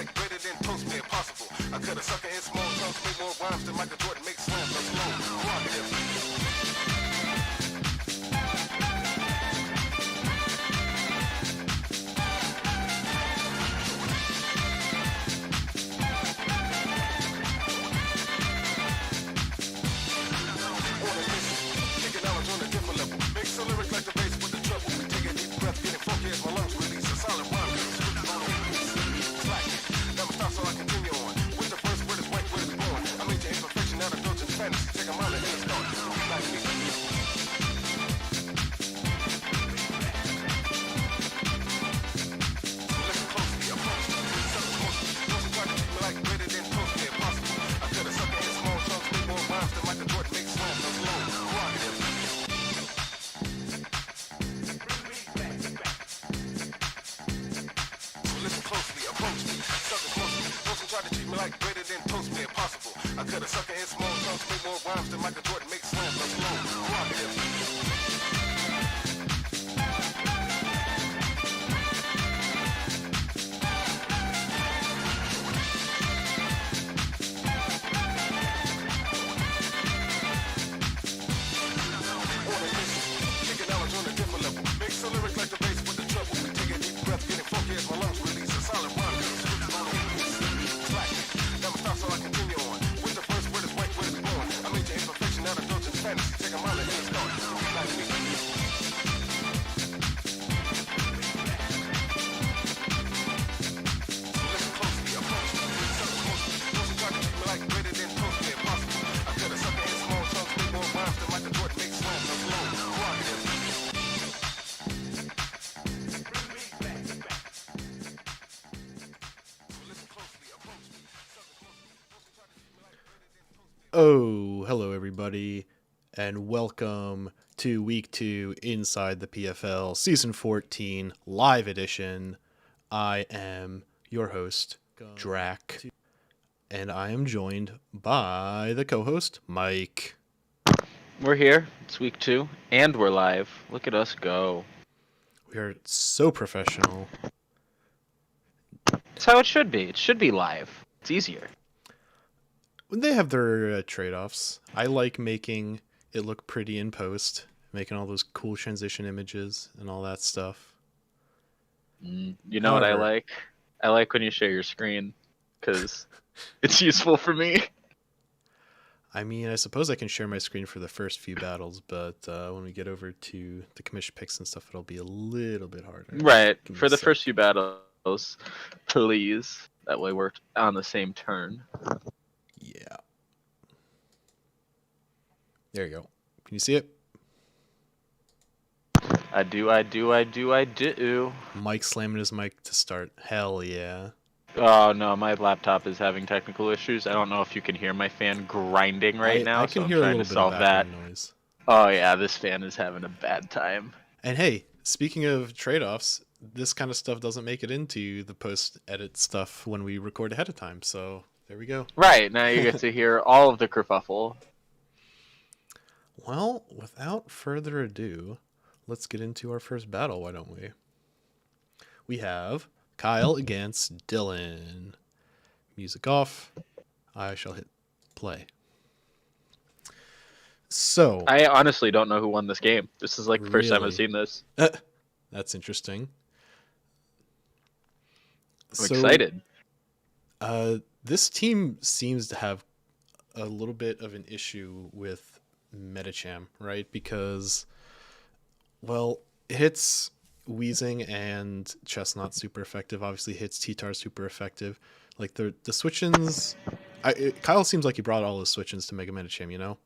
like greater than toast me impossible. I cut a sucker in small chunks, make more rhymes than Michael Jordan makes slams. I'm slow, prerogative. Like greater than toast me impossible. I cut a sucker in small chunks, make more rhymes than Michael Jordan makes slams. I'm slow, prerogative. Kicking knowledge on a different level. Mix a lyric like the bass with the treble. Take a deep breath, getting funky as my lungs release a solid rhyme. So I continue on with the first word is right where it's born. I made your imperfection out of indulgent fantasy. Take a mile and it's gone. Like me. So listen closely, approach me. Suckers mostly. Those who try to treat me like greater than toast me impossible. I cut a sucker in small chunks, make more rhymes than Michael Jordan makes slams. I'm slow, prerogative. Oh, hello everybody, and welcome to Week 2 Inside the PFL Season 14 Live Edition. I am your host, Drac, and I am joined by the co-host, Mike. We're here, it's Week 2, and we're live. Look at us go. We are so professional. That's how it should be live. It's easier. They have their trade-offs. I like making it look pretty in post, making all those cool transition images and all that stuff. You know what I like? I like when you share your screen, because it's useful for me. I mean, I suppose I can share my screen for the first few battles, but when we get over to the commission picks and stuff, it'll be a little bit harder. Right, for the first few battles, please. That way we're on the same turn. Yeah. There you go. Can you see it? I do. Mike slamming his mic to start. Hell yeah. Oh no, my laptop is having technical issues. I don't know if you can hear my fan grinding now. I can so hear I'm a little trying to bit solve of that. background noise. Oh yeah, this fan is having a bad time. And hey, speaking of trade-offs, this kind of stuff doesn't make it into the post-edit stuff when we record ahead of time, so there we go. Right, now you get to hear all of the kerfuffle. Well, without further ado, let's get into our first battle, why don't we? We have Kyle against Dylan. Music off. I shall hit play. So, I honestly don't know who won this game. This is like the first time I've seen this. That's interesting. I'm excited. This team seems to have a little bit of an issue with Metacham, right? Because, well, it hits Wheezing and Chestnut super effective. Obviously hits T-Tar super effective. Like the switch-ins, Kyle seems like he brought all his switch-ins to Mega Metacham, you know?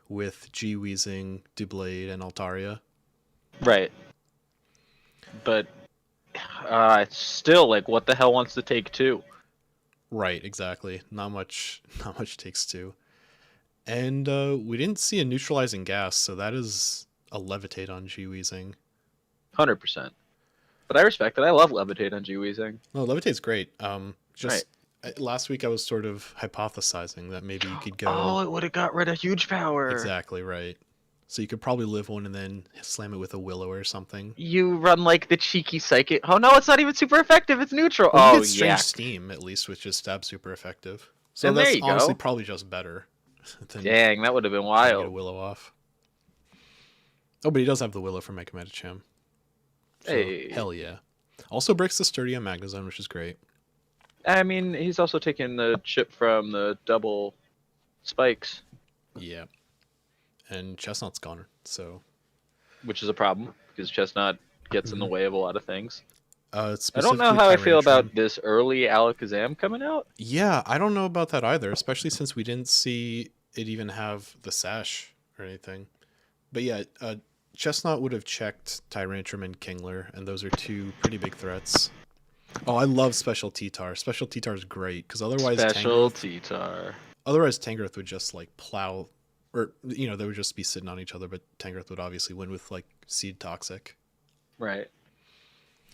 With G, Wheezing, Dublade, and Altaria. Right. But it's still like, what the hell wants to take two? Right, exactly. Not much takes two. And we didn't see a neutralizing gas, so that is a levitate on G Wheezing. 100%. But I respect it. I love levitate on G Wheezing. No, levitate's great. Right. Last week I was sort of hypothesizing that maybe you could go. Oh, it would have got rid of huge power. Exactly right. So you could probably live one and then slam it with a willow or something. You run like the cheeky psychic. Oh no, it's not even super effective. It's neutral. Well, you Oh get strange yeah. steam at least, which is stab super effective. So And there that's you honestly go. probably just better than Dang, that would have been trying to get a wild. willow off. Oh, but he does have the willow from Mega Medicham. So Hey. hell yeah. Also breaks the Sturdium Magnezone, which is great. I mean, he's also taking the chip from the double spikes, Yeah. And Chestnut's gone, so which is a problem because Chestnut gets in the way of a lot of things. I don't know specifically how I feel Tyrantrum. about this early Alakazam coming out. Yeah, I don't know about that either, especially since we didn't see it even have the sash or anything. But yeah, Chestnut would have checked Tyrantrum and Kingler, and those are two pretty big threats. Oh, I love Special T-Tar. Special T-Tar is great, because otherwise Special T-Tar. Tangrowth would just like plow, or they would just be sitting on each other, but Tangrowth would obviously win with like Seed Toxic. Right.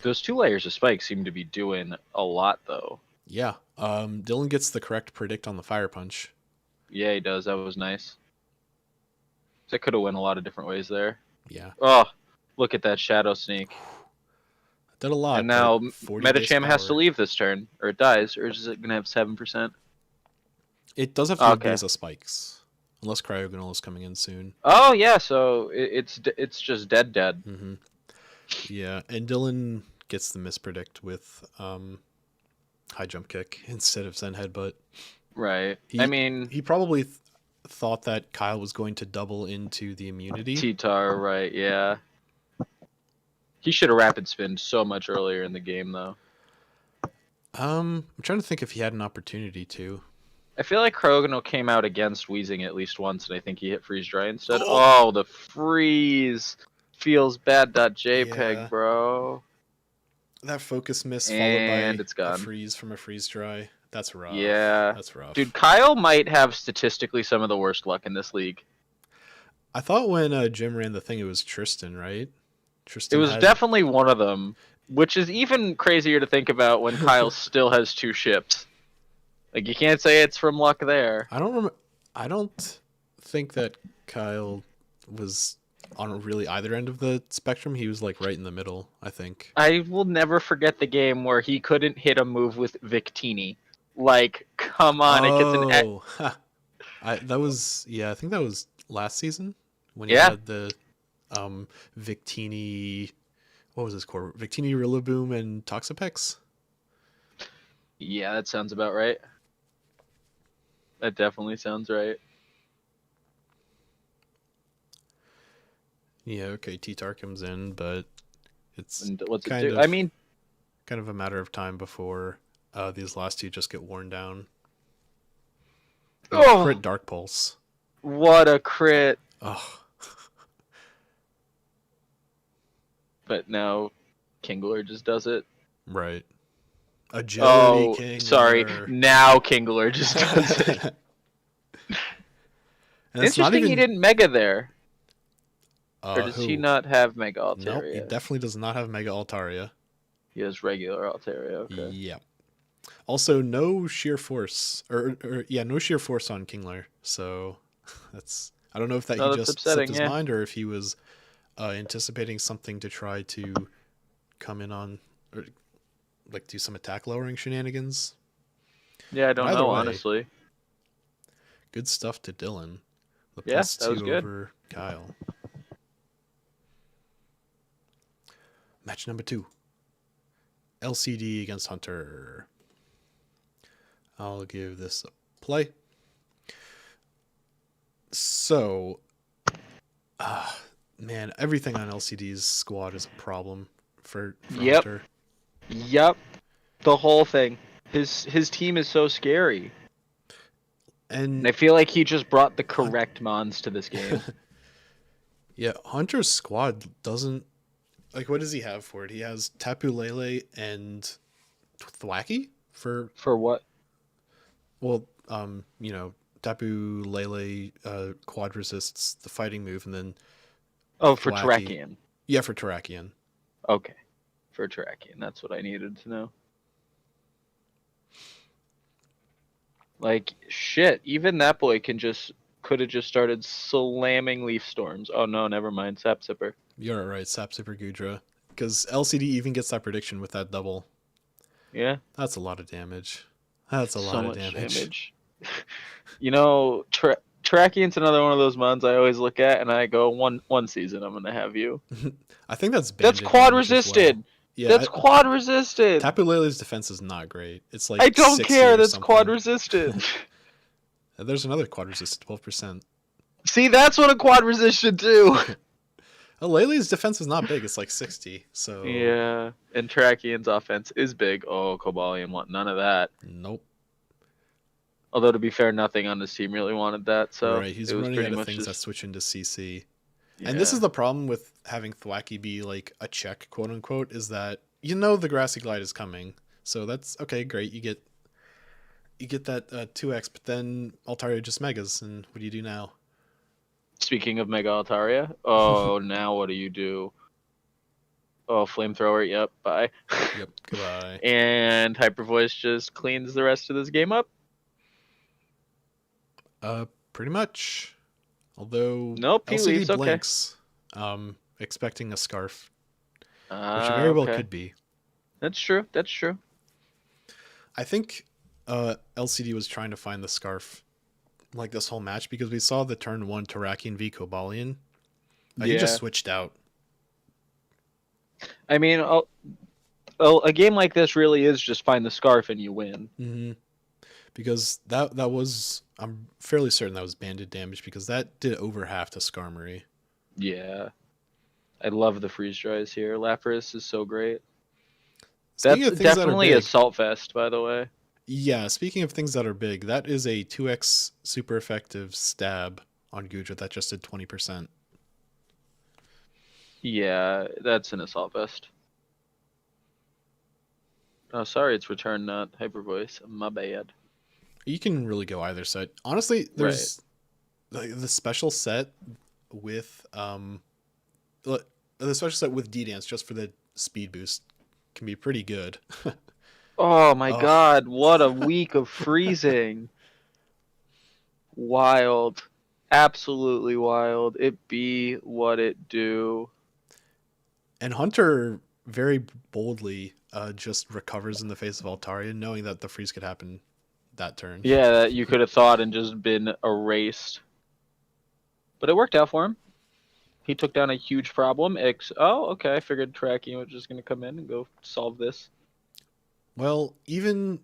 Those 2 layers of spikes seem to be doing a lot, though. Yeah. Dylan gets the correct predict on the Fire Punch. Yeah, he does. That was nice. That could have went a lot of different ways there. Yeah. Oh, look at that Shadow Sneak. Did a lot. And now but 40 base Medicham has to power. leave this turn, or it dies, or is it going to have 7%? It does have to Okay. be as a spikes, unless Cryogonal is coming in soon. Oh, yeah, so it's just dead. Mm-hmm. Yeah, and Dylan gets the mispredict with high jump kick instead of Zen headbutt. Right. He probably thought that Kyle was going to double into the immunity. T-Tar, right, yeah. He should have rapid spin so much earlier in the game, though. I'm trying to think if he had an opportunity to. I feel like Cryogonal came out against Weezing at least once, and I think he hit Freeze Dry instead. Oh, the freeze feels bad.jpg, Yeah. bro. That focus miss followed And by it's gone. a freeze from a freeze dry. That's rough. Yeah. That's rough. Dude, Kyle might have statistically some of the worst luck in this league. I thought when Jim ran the thing, it was Tristan, right? Tristan It was had... definitely one of them, which is even crazier to think about when Kyle still has 2 ships. Like, you can't say it's from luck there. I don't think that Kyle was on really either end of the spectrum. He was like right in the middle, I think. I will never forget the game where he couldn't hit a move with Victini. Like, come on, it gets an... I think that was last season when he Yeah. had the Victini. What was his core? Victini, Rillaboom, and Toxapex. Yeah, that sounds about right. That definitely sounds right. Yeah, okay, T-Tar comes in, but it's And what's it kind do? of I mean, kind of a matter of time before these last two just get worn down. Oh! Crit Dark Pulse. what a crit. Oh, But now Kingler just does it. right. Agility King. Sorry. Now Kingler just does it. And it's Interesting not even, he didn't Mega there. uh, Or does he who? not have Mega Altaria? Nope, he definitely does not have Mega Altaria. He has regular Altaria, okay. Yeah. Also, no sheer force, or no sheer force on Kingler. So that's, I don't know if that No, he that's just slipped upsetting, his yeah. mind or if he was anticipating something to try to come in on, or like do some attack lowering shenanigans. Yeah, I don't Either know, way, honestly. Good stuff to Dylan. The Yeah, +2 that was good. over Kyle. Match number 2. LCD against Hunter. I'll give this a play. So, man, everything on LCD's squad is a problem for Yep. Hunter. Yep. The whole thing. His team is so scary. And I feel like he just brought the correct mons to this game. Yeah, Hunter's squad doesn't, like, what does he have for it? He has Tapu Lele and Thwacky for what? Well, Tapu Lele quad resists the fighting move, and then For Thwacky. Terrakion. Yeah, for Terrakion. Okay. For Terrakion. That's what I needed to know. Like, shit, even that boy can just could have just started slamming Leaf Storms. Oh no, never mind. Sap Sipper. You're right, Sap Super Gudra. Because LCD even gets that prediction with that double. Yeah. That's a lot of damage. That's a lot So of much damage. You know, Trakian's another one of those mons I always look at and I go, one season I'm gonna have you. I think that's That's banded quad damage as resisted. well. Yeah, That's quad resisted. Tapu Lele's defense is not great. It's like I don't 60 care. or That's something. quad resisted. There's another quad resist, 12%. See, that's what a quad resist should do. Lele's defense is not big. It's like 60. So Yeah, and Trakian's offense is big. Oh, Cobalion want none of that. nope. Although to be fair, nothing on this team really wanted that. So Right, he's it was running pretty out of much things that just. switch into CC. Yeah. And this is the problem with having Thwacky be like a check, quote unquote, is that you know the Grassy Glide is coming. So that's okay, great. You get that 2x, but then Altaria just megas, and what do you do now? Speaking of Mega Altaria, oh, now what do? Oh, Flamethrower, yep, bye. Yep, goodbye. And Hyper Voice just cleans the rest of this game up. Pretty much. Although Nope, he LCD leaves, okay. blinks, expecting a scarf, which very well Okay. could be. That's true. That's true. I think LCD was trying to find the scarf like this whole match because we saw the turn 1 Terrakion v Cobalion. He just switched out. I mean, a game like this really is just find the scarf and you win. Mm-hmm. Because that was, I'm fairly certain that was banded damage because that did over half to Skarmory. Yeah. I love the freeze dries here. Lapras is so great. Speaking That's of things definitely that are a big, Salt Fest, by the way. yeah, speaking of things that are big, that is a 2x super effective stab on Gudra that just did 20%. Yeah, that's an Assault Vest. Oh, sorry, it's Return, not Hyper Voice. My bad. You can really go either side. Honestly, there's the special set with the special set with D-Dance just for the speed boost can be pretty good. Oh my Oh. god, what a week of freezing. Wild. Absolutely wild. It be what it do. And Hunter very boldly just recovers in the face of Altaria, knowing that the freeze could happen that turn. Yeah, that you could have thought and just been erased. But it worked out for him. He took down a huge problem. Oh, okay. I figured Tracking was just going to come in and go solve this. Well, even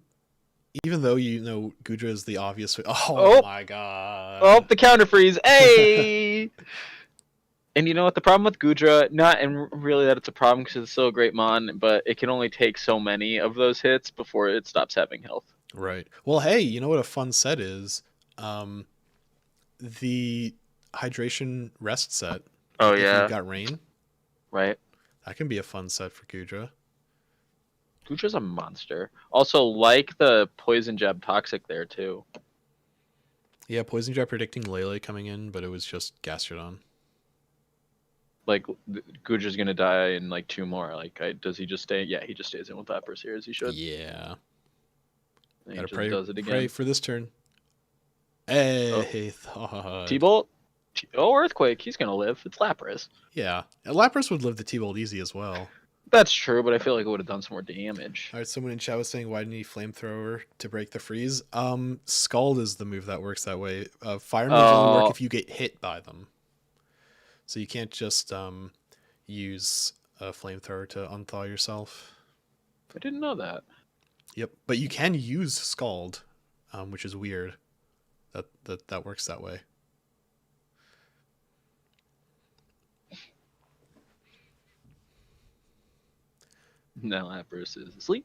though you know Gudra is the obvious. Oh my god! Oh, the counter freeze! Hey! And you know what? The problem with Gudra, not and really that it's a problem because it's still a great mon, but it can only take so many of those hits before it stops having health. Right. Well, hey, you know what a fun set is? The hydration rest set. Oh If yeah, you've got rain, right. that can be a fun set for Gudra. Gudra's a monster. Also, like the poison jab, toxic there too. Yeah, Poison Jab predicting Lele coming in, but it was just Gastrodon. Like Gudra's gonna die in like 2 more. Like, does he just stay? Yeah, he just stays in with Lapras here as he should. Yeah. And he Gotta just pray, does it again. pray for this turn. Hey, thought. T-Bolt. Oh, Earthquake. He's gonna live. It's Lapras. Yeah. And Lapras would live the T-Bolt easy as well. That's true, but I feel like it would have done some more damage. Alright, someone in chat was saying, why didn't he Flamethrower to break the freeze? Scald is the move that works that way. Fire moves only work if you get hit by them. So you can't just use a Flamethrower to unthaw yourself. I didn't know that. Yep, but you can use Scald, which is weird. That works that way. Now Lapras is asleep.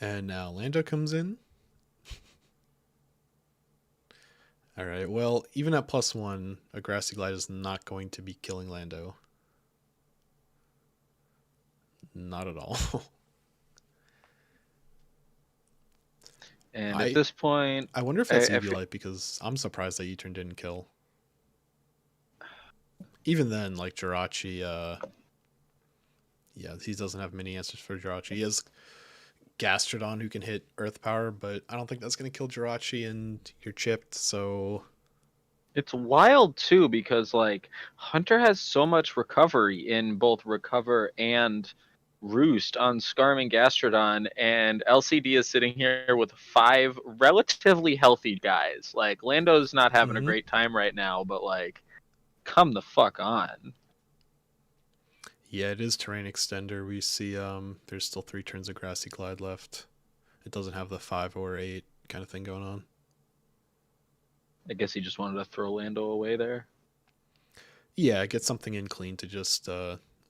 And now Lando comes in. Alright, well, even at +1, a Grassy Glide is not going to be killing Lando. Not at all. And at this point, I wonder if that's Eviolite because I'm surprised that U-turn didn't kill. Even then, like Jirachi, yeah, he doesn't have many answers for Jirachi. He has Gastrodon who can hit Earth Power, but I don't think that's going to kill Jirachi and you're chipped, so... It's wild too because like Hunter has so much recovery in both recover and roost on Scarm and Gastrodon, and LCD is sitting here with 5 relatively healthy guys. Like Lando's not having a Mhm. great time right now, but like come the fuck on. Yeah, it is terrain extender. We see there's still 3 turns of Grassy Glide left. It doesn't have the 5 or 8 kind of thing going on. I guess he just wanted to throw Lando away there. Yeah, get something in clean to just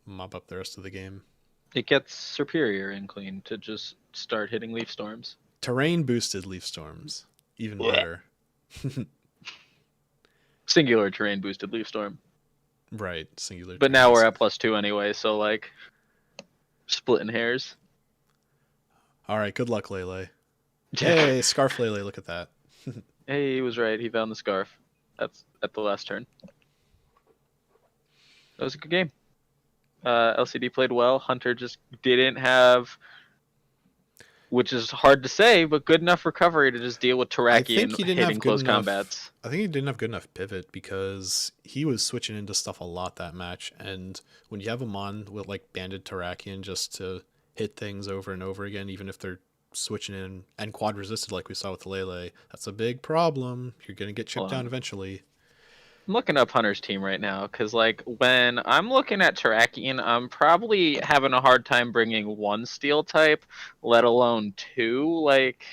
mop up the rest of the game. It gets superior and clean to just start hitting Leaf Storms. Terrain boosted Leaf Storms. Even better. Singular terrain boosted Leaf Storm. Right, singular. But now we're terrain at +2 anyway, so like splitting hairs. All right, good luck, Lele. Hey, Scarf Lele, look at that. Hey, he was right. He found the scarf. That's at the last turn. That was a good game. LCD played well. Hunter just didn't have, which is hard to say, but good enough recovery to just deal with I Teraki think and he didn't hitting have close good enough. combats. I think he didn't have good enough pivot because he was switching into stuff a lot that match. And when you have him on with like Banded Tarakian just to hit things over and over again, even if they're switching in and quad resisted like we saw with Lele, that's a big problem. You're gonna get chipped down eventually. I'm looking up Hunter's team right now because, like, when I'm looking at Terrakian, I'm probably having a hard time bringing 1 steel type, let alone 2. Like,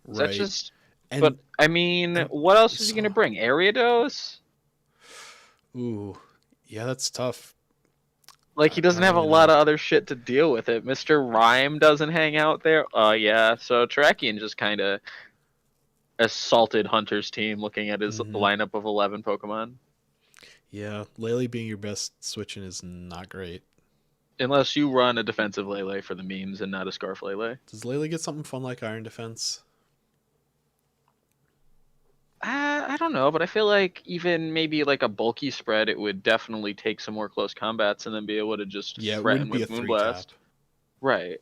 is that Right. just. And But, I mean, what else is he going to bring? Ariados? Ooh, yeah, that's tough. Like, he doesn't have a really lot know. of other shit to deal with it. Mr. Rhyme doesn't hang out there. Yeah, so Terrakian just kind of assaulted Hunter's team looking at his lineup of 11 Pokemon. Yeah, Lele being your best switching is not great. Unless you run a defensive Lele for the memes and not a Scarf Lele. Does Lele get something fun like Iron Defense? I don't know, but I feel like even maybe like a bulky spread, it would definitely take some more close combats and then be able to just Yeah, it threaten wouldn't be a with 3 tap. Moonblast. Right.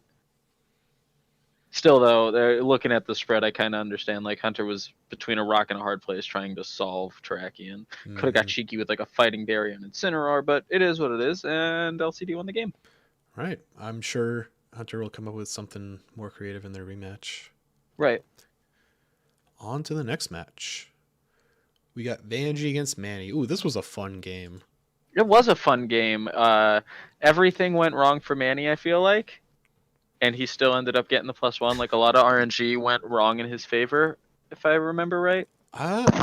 Still, though, looking at the spread, I kind of understand. Like, Hunter was between a rock and a hard place trying to solve Terrakian. Could have got cheeky with, like, a Fighting Darian and Incineroar, but it is what it is, and LCD won the game. Right. I'm sure Hunter will come up with something more creative in their rematch. Right. On to the next match. We got Vangie against Manny. Ooh, this was a fun game. It was a fun game. Everything went wrong for Manny, I feel like. And he still ended up getting the +1. Like, a lot of RNG went wrong in his favor, if I remember right.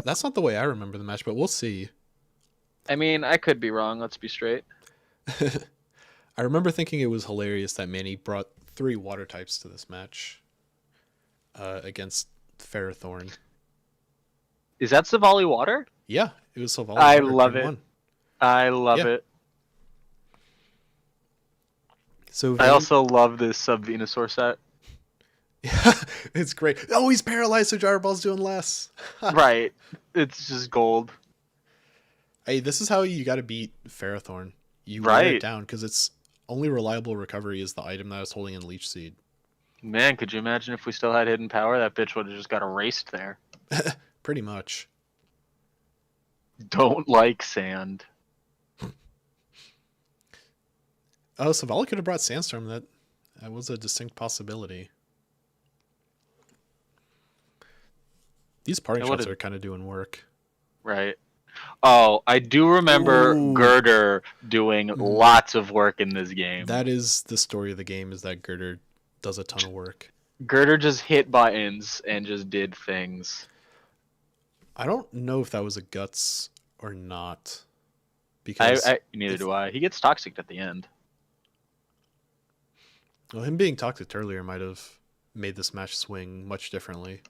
That's not the way I remember the match, but we'll see. I mean, I could be wrong. Let's be straight. I remember thinking it was hilarious that Manny brought 3 water types to this match against Ferrothorn. Is that Savali Water? Yeah, it was Savali I Water love turn it. 1. I love it. So I also love this sub Venusaur set. Yeah, it's great. Oh, he's paralyzed, so Gyro Ball's doing less. Right. It's just gold. Hey, this is how you got to beat Ferrothorn. You wear it Right. down because its only reliable recovery is the item that I was holding in Leech Seed. Man, could you imagine if we still had hidden power? That bitch would have just got erased there. Pretty much. Don't like sand. Oh, Savali could have brought Sandstorm. That was a distinct possibility. These parting It shots would've- are kind of doing work. Right. Oh, I do remember Ooh. Girder doing lots of work in this game. That is the story of the game, is that Girder does a ton of work. Girder just hit buttons and just did things. I don't know if that was a Guts or not. Because Neither do I. He gets toxic at the end. well, him being toxic earlier might have made this match swing much differently.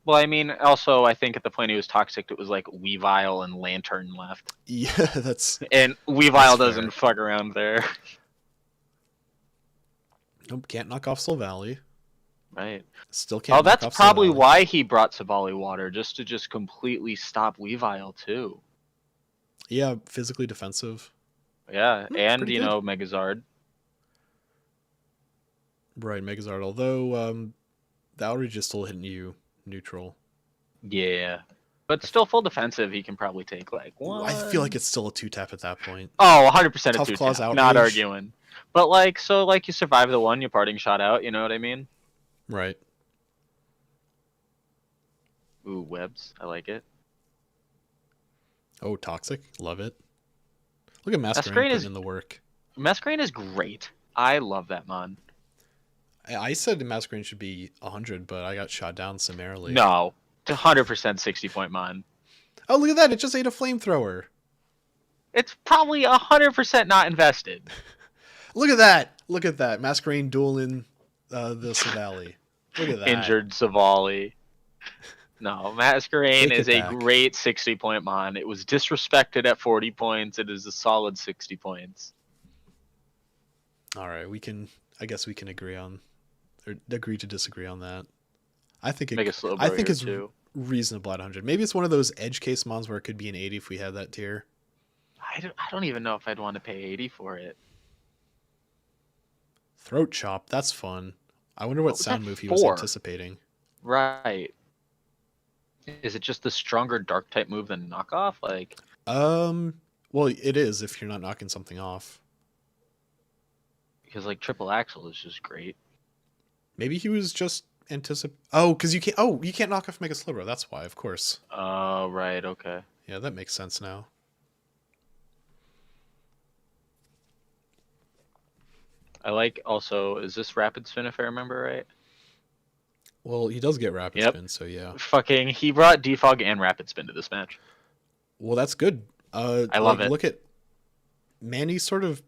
Well, I mean, also, I think at the point he was toxic, it was like Weavile and Lantern left. Yeah, that's... And Weavile That's doesn't fair. fuck around there. Nope, can't knock off Silvally. Right. Still can't Oh, knock that's off probably Silvally. why he brought Savali Water, just to just completely stop Weavile, too. Yeah, physically defensive. Yeah, and, pretty you good. know, Megazard. Right, Megazord. Although, the outrage is still hitting you neutral. Yeah. But still full defensive, he can probably take like one. I feel like it's still a 2-tap at that point. Oh, 100% a Tough 2 Claws tap. outrage. Not arguing. But like, so like you survive the one, you parting shot out. You know what I mean? Right. Ooh, webs. I like it. Oh, Toxic. Love it. Look at Masquerain Masquerain putting is- in the work. Masquerain is great. I love that mon. I said Masquerain should be 100, but I got shot down summarily. No, 100% 60 point mon. Oh, look at that. It just ate a flamethrower. It's probably 100% not invested. Look at that. Look at that. Masquerain dueling the Savali. Look at that. Injured Savali. No, Masquerain Take is it a back. great 60 point mon. It was disrespected at 40 points. It is a solid 60 points. All right, I guess we can agree to disagree on that. I think Make a slow I bro think here, it's too. reasonable at 100. Maybe it's one of those edge case mons where it could be an 80 if we had that tier. I don't even know if I'd want to pay 80 for it. Throat chop, that's fun. I wonder what was sound that move he was for? anticipating. Right. Is it just the stronger dark type move than knockoff? Like, Well, it is if you're not knocking something off. because like triple axle is just great. Maybe he was just Oh, because you can't knock off Mega Slowbro. That's why, of course. Oh, right. Okay. Yeah, that makes sense now. I like also, is this rapid spin if I remember right? Well, he does get rapid Yep. spin, so yeah. Fucking, he brought defog and rapid spin to this match. Well, that's good. I love it. Look at Manny sort of,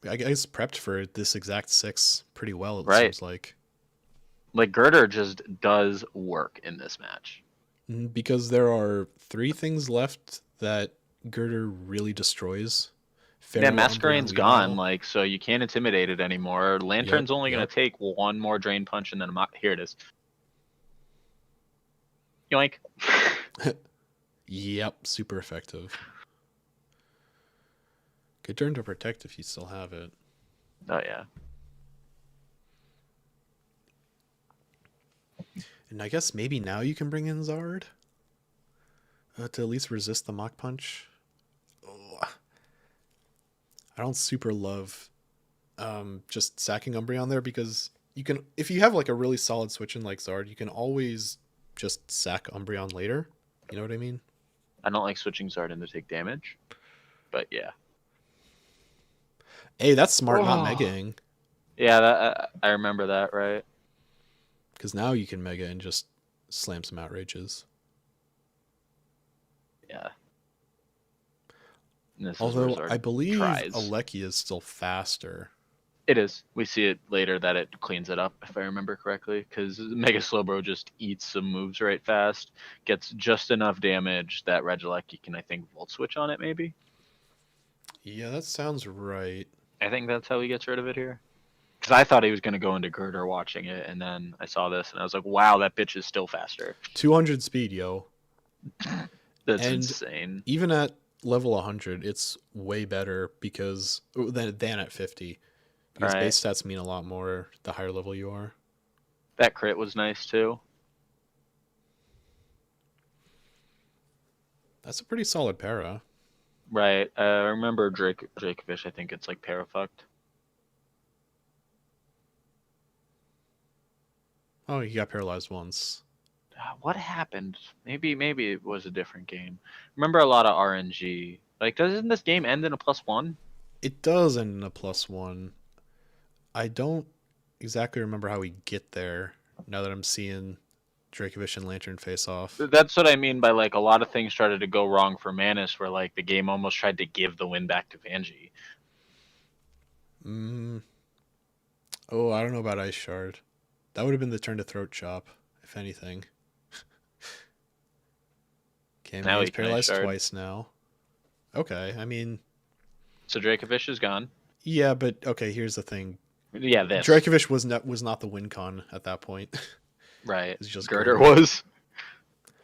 I guess, prepped for this exact 6 pretty well, it Right. seems like. Like, Girder just does work in this match. Because there are 3 things left that Girder really destroys. Yeah, Pharaoh, Masquerain's Umbreon, gone, Weavile. like, so you can't intimidate it anymore. Lantern's only going yep. to take one more drain punch and then here it is. Yoink. Yep, super effective. Good turn to protect if you still have it. Oh, yeah. And I guess maybe now you can bring in Zard to at least resist the Mach Punch. Ugh. I don't super love just sacking Umbreon there because you can, if you have like a really solid switch in like Zard, you can always just sack Umbreon later. You know what I mean? I don't like switching Zardin to take damage, but yeah. Hey, that's smart, not Oh. Megaing. Yeah, I remember that, right? Because now you can Mega and just slam some outrages. Yeah. And this is Although where Zard I believe tries. Aleki is still faster. It is. We see it later that it cleans it up, if I remember correctly, because Mega Slowbro just eats some moves right fast, gets just enough damage that Regieleki can, I think, Volt Switch on it, maybe? Yeah, that sounds right. I think that's how he gets rid of it here. Because I thought he was going to go into Girder watching it, and then I saw this, and I was like, wow, that bitch is still faster. 200 speed, yo. That's And- insane. Even at level 100, it's way better because than at 50. Because Right. base stats mean a lot more the higher level you are. That crit was nice, too. That's a pretty solid para. Right. I remember Dracovish, I think it's like parafucked. Oh, he got paralyzed once. What happened? Maybe it was a different game. Remember a lot of RNG. Like, doesn't this game end in a +1? It does end in a +1. I don't exactly remember how we get there now that I'm seeing Dracovish and Lantern face off. That's what I mean by, like, a lot of things started to go wrong for Manus, where, like, the game almost tried to give the win back to Vangie. Oh, I don't know about Ice Shard. That would have been the turn to Throat Chop, if anything. Okay, Now he's he can Ice paralyzed Shard. twice now. Okay, I mean, So Dracovish is gone. yeah, but okay, here's the thing. Yeah, this. Dracovish was not the win con at that point. Right. It's just Girder Girder. was.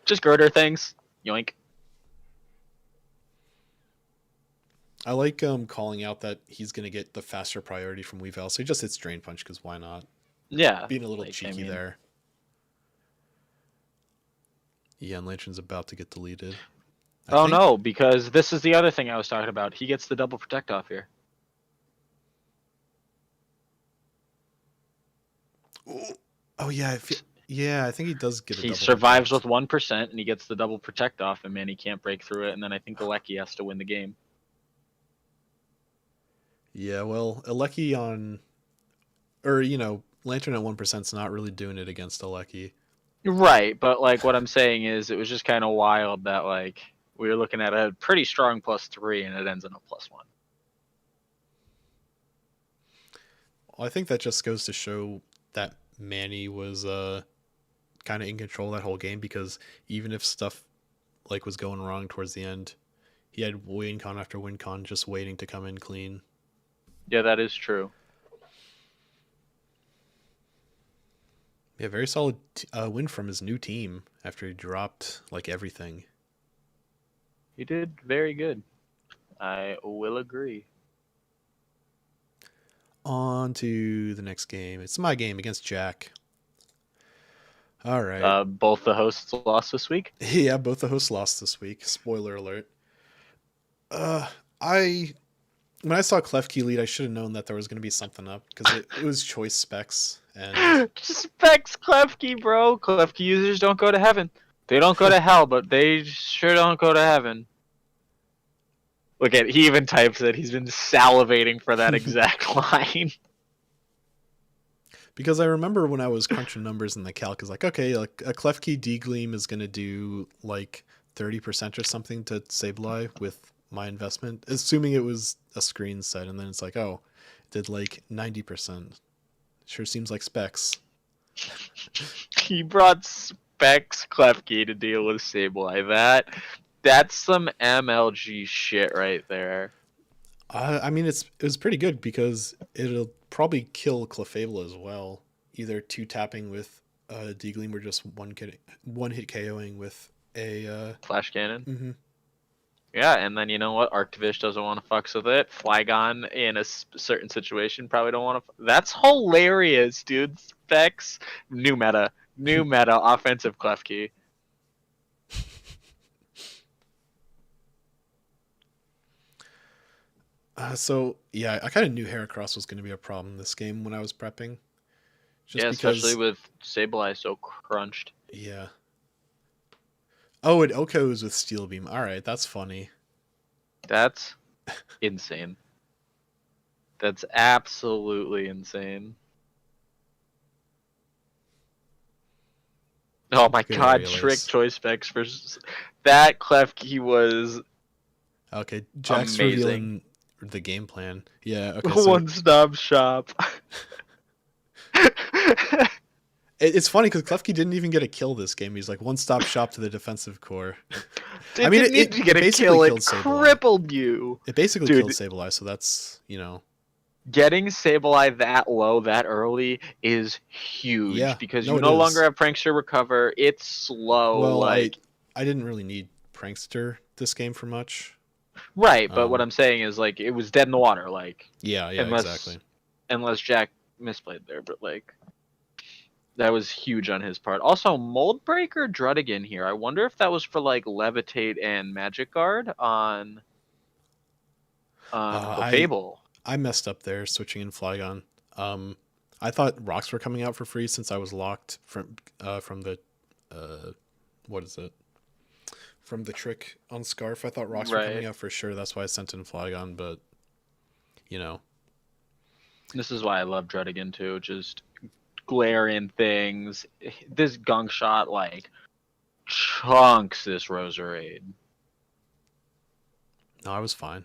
Just Girder things. Yoink. I like calling out that he's gonna get the faster priority from Weavile, so he just hits Drain Punch because why not? Yeah. Being a little like, cheeky I mean, there. Yeah, and Lantern's about to get deleted. Oh no, because this is the other thing I was talking about. He gets the double protect off here. Oh yeah, I think he does get a He double survives protect. with 1%, and he gets the double protect off, and Manny can't break through it. And then I think Alecki has to win the game. Yeah, well, Alecki on, or Lantern at 1%'s not really doing it against Alecki. Right, but like what I'm saying is, it was just kind of wild that like we were looking at a pretty strong +3, and it ends in a +1. Well, I think that just goes to show that Manny was kind of in control that whole game, because even if stuff like was going wrong towards the end, he had win con after win con just waiting to come in clean. Yeah, that is true. Yeah, very solid win from his new team after he dropped like everything. He did very good. I will agree. On to the next game. It's my game against Jack. All right. Both the hosts lost this week. Yeah, both the hosts lost this week. Spoiler alert. I when I saw Klefki lead, I should have known that there was going to be something up, because it was choice specs, and Specs Klefki, bro. Klefki users don't go to heaven. They don't go to hell, but they sure don't go to heaven. Look at, he even types it. He's been salivating for that exact line. because I remember when I was crunching numbers in the calc, is like, okay, like a Klefki D-Gleam is going to do like 30% or something to Sableye with my investment, assuming it was a screen set, and then it's like, oh, it did like 90%. Sure seems like specs. He brought Specs Klefki to deal with Sableye. That's some MLG shit right there. I mean, it was pretty good, because it'll probably kill Clefable as well, either two tapping with D-Gleam or just one hit KOing with a Flash Cannon. Mm-hmm. Yeah, and then you know what? Arctivish doesn't want to fucks with it. Flygon in a certain situation probably don't want to. That's hilarious, dude. Specs, new meta offensive Klefki. So yeah, I kind of knew Heracross was going to be a problem this game when I was prepping. Yeah, especially with Sableye so crunched. Yeah. Oh, and Oko's with Steel Beam. All right, that's funny. That's insane. That's absolutely insane. Oh my god, trick choice specs for that Klefki was okay. Jack's amazing. Revealing the game plan. Yeah. Okay. So one-stop shop. it's funny because Klefki didn't even get a kill this game. He's like one-stop shop to the defensive core. I mean, it get a kill. It crippled you. It basically killed Sableye, so that's Getting Sableye that low that early is huge, because you no longer have Prankster recover. It's slow. Well, I didn't really need Prankster this game for much. Right, but what I'm saying is like it was dead in the water. Like exactly. Unless Jack misplayed there, but like that was huge on his part. Also, Mold Breaker Drudigan here. I wonder if that was for like Levitate and Magic Guard on Fable. I messed up there switching in Flygon. I thought rocks were coming out for free since I was locked from the what is it? From the trick on Scarf. I thought rocks were coming out for sure. That's why I sent in Flygon, but This is why I love Drudigan too. Just glare in things. This gunk shot like chunks this Roserade. No, I was fine.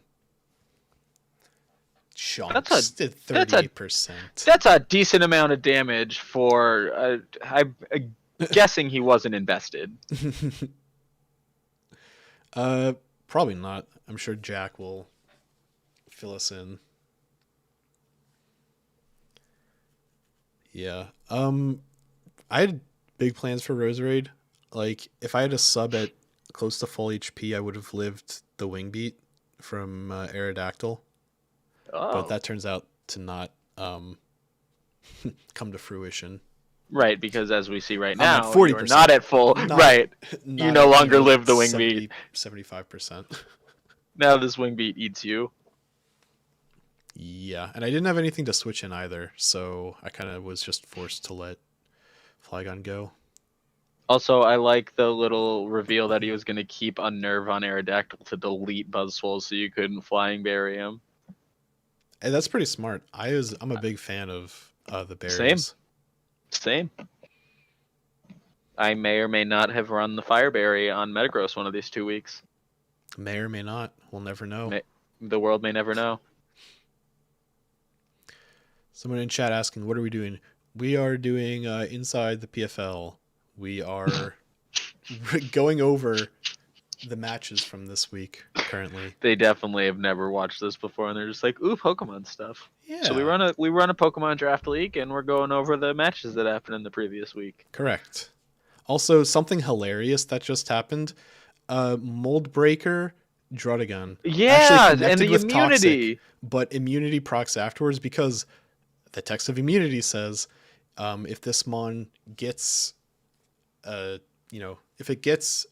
Chunks did 38%. That's a decent amount of damage for. I'm guessing he wasn't invested. Probably not. I'm sure Jack will fill us in. Yeah. I had big plans for Roserade. Like, if I had a sub at close to full HP, I would have lived the Wing Beat from Aerodactyl. Oh. But that turns out to not come to fruition. Right, because as we see right I'm at now, 40%. you're not at full. Not- right. not You no at, longer live the wing beat. 75%. Now this wing beat eats you. Yeah, and I didn't have anything to switch in either, so I kind of was just forced to let Flygon go. Also, I like the little reveal that he was going to keep Unnerve on Aerodactyl to delete Buzzwole so you couldn't Flying Berry him. And that's pretty smart. I'm a big fan of the berries. Same. I may or may not have run the Fire Berry on Metagross one of these 2 weeks. May or may not. We'll never know. The world may never know. Someone in chat asking, what are we doing? We are doing Inside the PFL. We are going over the matches from this week currently. They definitely have never watched this before, and they're just like, ooh, Pokemon stuff. Yeah. So we run a Pokemon Draft League, and we're going over the matches that happened in the previous week. Correct. Also, something hilarious that just happened. Mold Breaker, Druddigon. Yeah, actually and the with immunity. Toxic, but immunity procs afterwards because the text of immunity says if this mon gets if it gets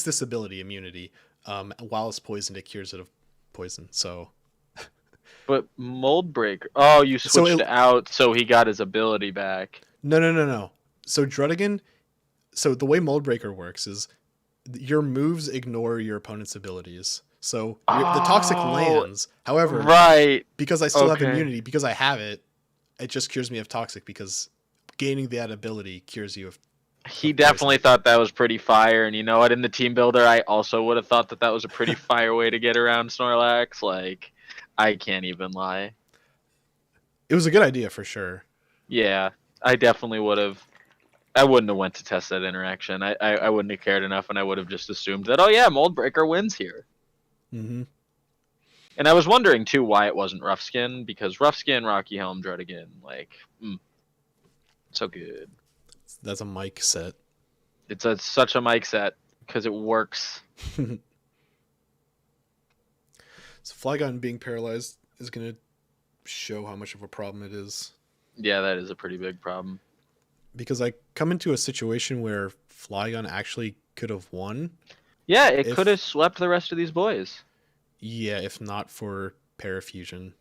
this ability, immunity, while it's poisoned, it cures it of poison. So But Mold Breaker. Oh, you switched out so he got his ability back. No. So Druddigon, so the way Mold Breaker works is your moves ignore your opponent's abilities. So the Toxic lands. However, right, because I still have immunity, because I have it, it just cures me of Toxic because gaining that ability cures you of he definitely thought that was pretty fire, and you know what? In the team builder, I also would have thought that was a pretty fire way to get around Snorlax. Like, I can't even lie. It was a good idea for sure. Yeah, I definitely would have. I wouldn't have went to test that interaction. I wouldn't have cared enough, and I would have just assumed that, oh yeah, Mold Breaker wins here. Mm-hmm. And I was wondering too why it wasn't Rough Skin, because Rough Skin, Rocky Helm, Druddigon, like, so good. That's a Mike set. It's such a Mike set because it works. So Flygon being paralyzed is going to show how much of a problem it is. Yeah, that is a pretty big problem. Because I come into a situation where Flygon actually could have won. Yeah, it could have swept the rest of these boys. Yeah, if not for Parafusion.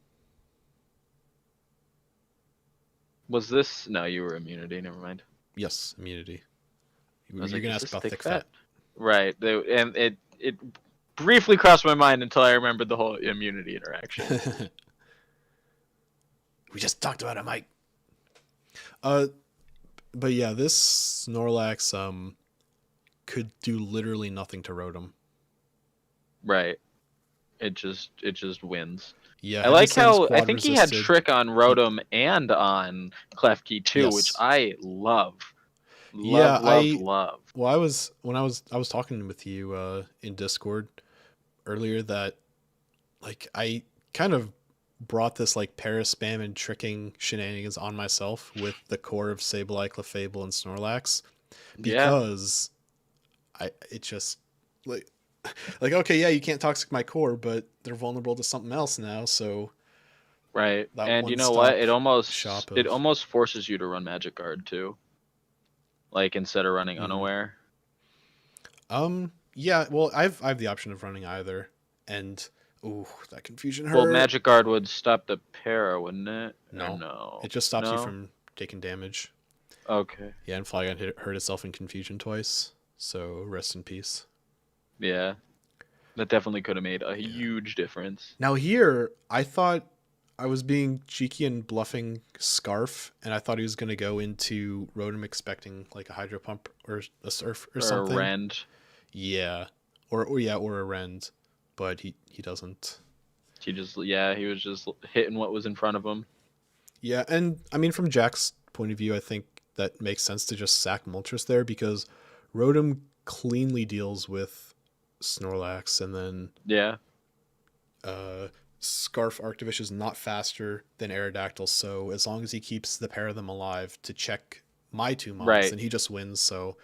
Was this... No, you were immunity. Never mind. Yes, immunity. You're like, going to ask about thick fat. Right. And it briefly crossed my mind until I remembered the whole immunity interaction. We just talked about it, Mike. But yeah, this Snorlax could do literally nothing to Rotom. Right. It just wins. Yeah, I like how I think he had Trick on Rotom and on Klefki too, Yes. which I love. Love. Well, I was talking with you in Discord earlier that like I kind of brought this like para-spam and tricking shenanigans on myself with the core of Sableye, Clefable, and Snorlax because it just like okay, yeah, you can't toxic my core, but they're vulnerable to something else now, so right. And you know what? It almost forces you to run Magic Guard too. Like instead of running Unaware. Yeah, well, I've the option of running either, and that confusion hurt. Well, Magic Guard would stop the para, wouldn't it? No. It just stops you from taking damage. Okay. Yeah, and Flygon hurt itself in confusion twice, so rest in peace. Yeah. That definitely could have made a huge difference. Now here, I thought I was being cheeky and bluffing Scarf, and I thought he was going to go into Rotom expecting like a Hydro Pump or a Surf or something. Or a Rend. Yeah. Or a Rend. But he doesn't. He was just hitting what was in front of him. Yeah, and I mean from Jack's point of view, I think that makes sense to just sack Moltres there because Rotom cleanly deals with Snorlax, and then Scarf Arctovish is not faster than Aerodactyl, so as long as he keeps the pair of them alive to check my two mons, then he just wins. So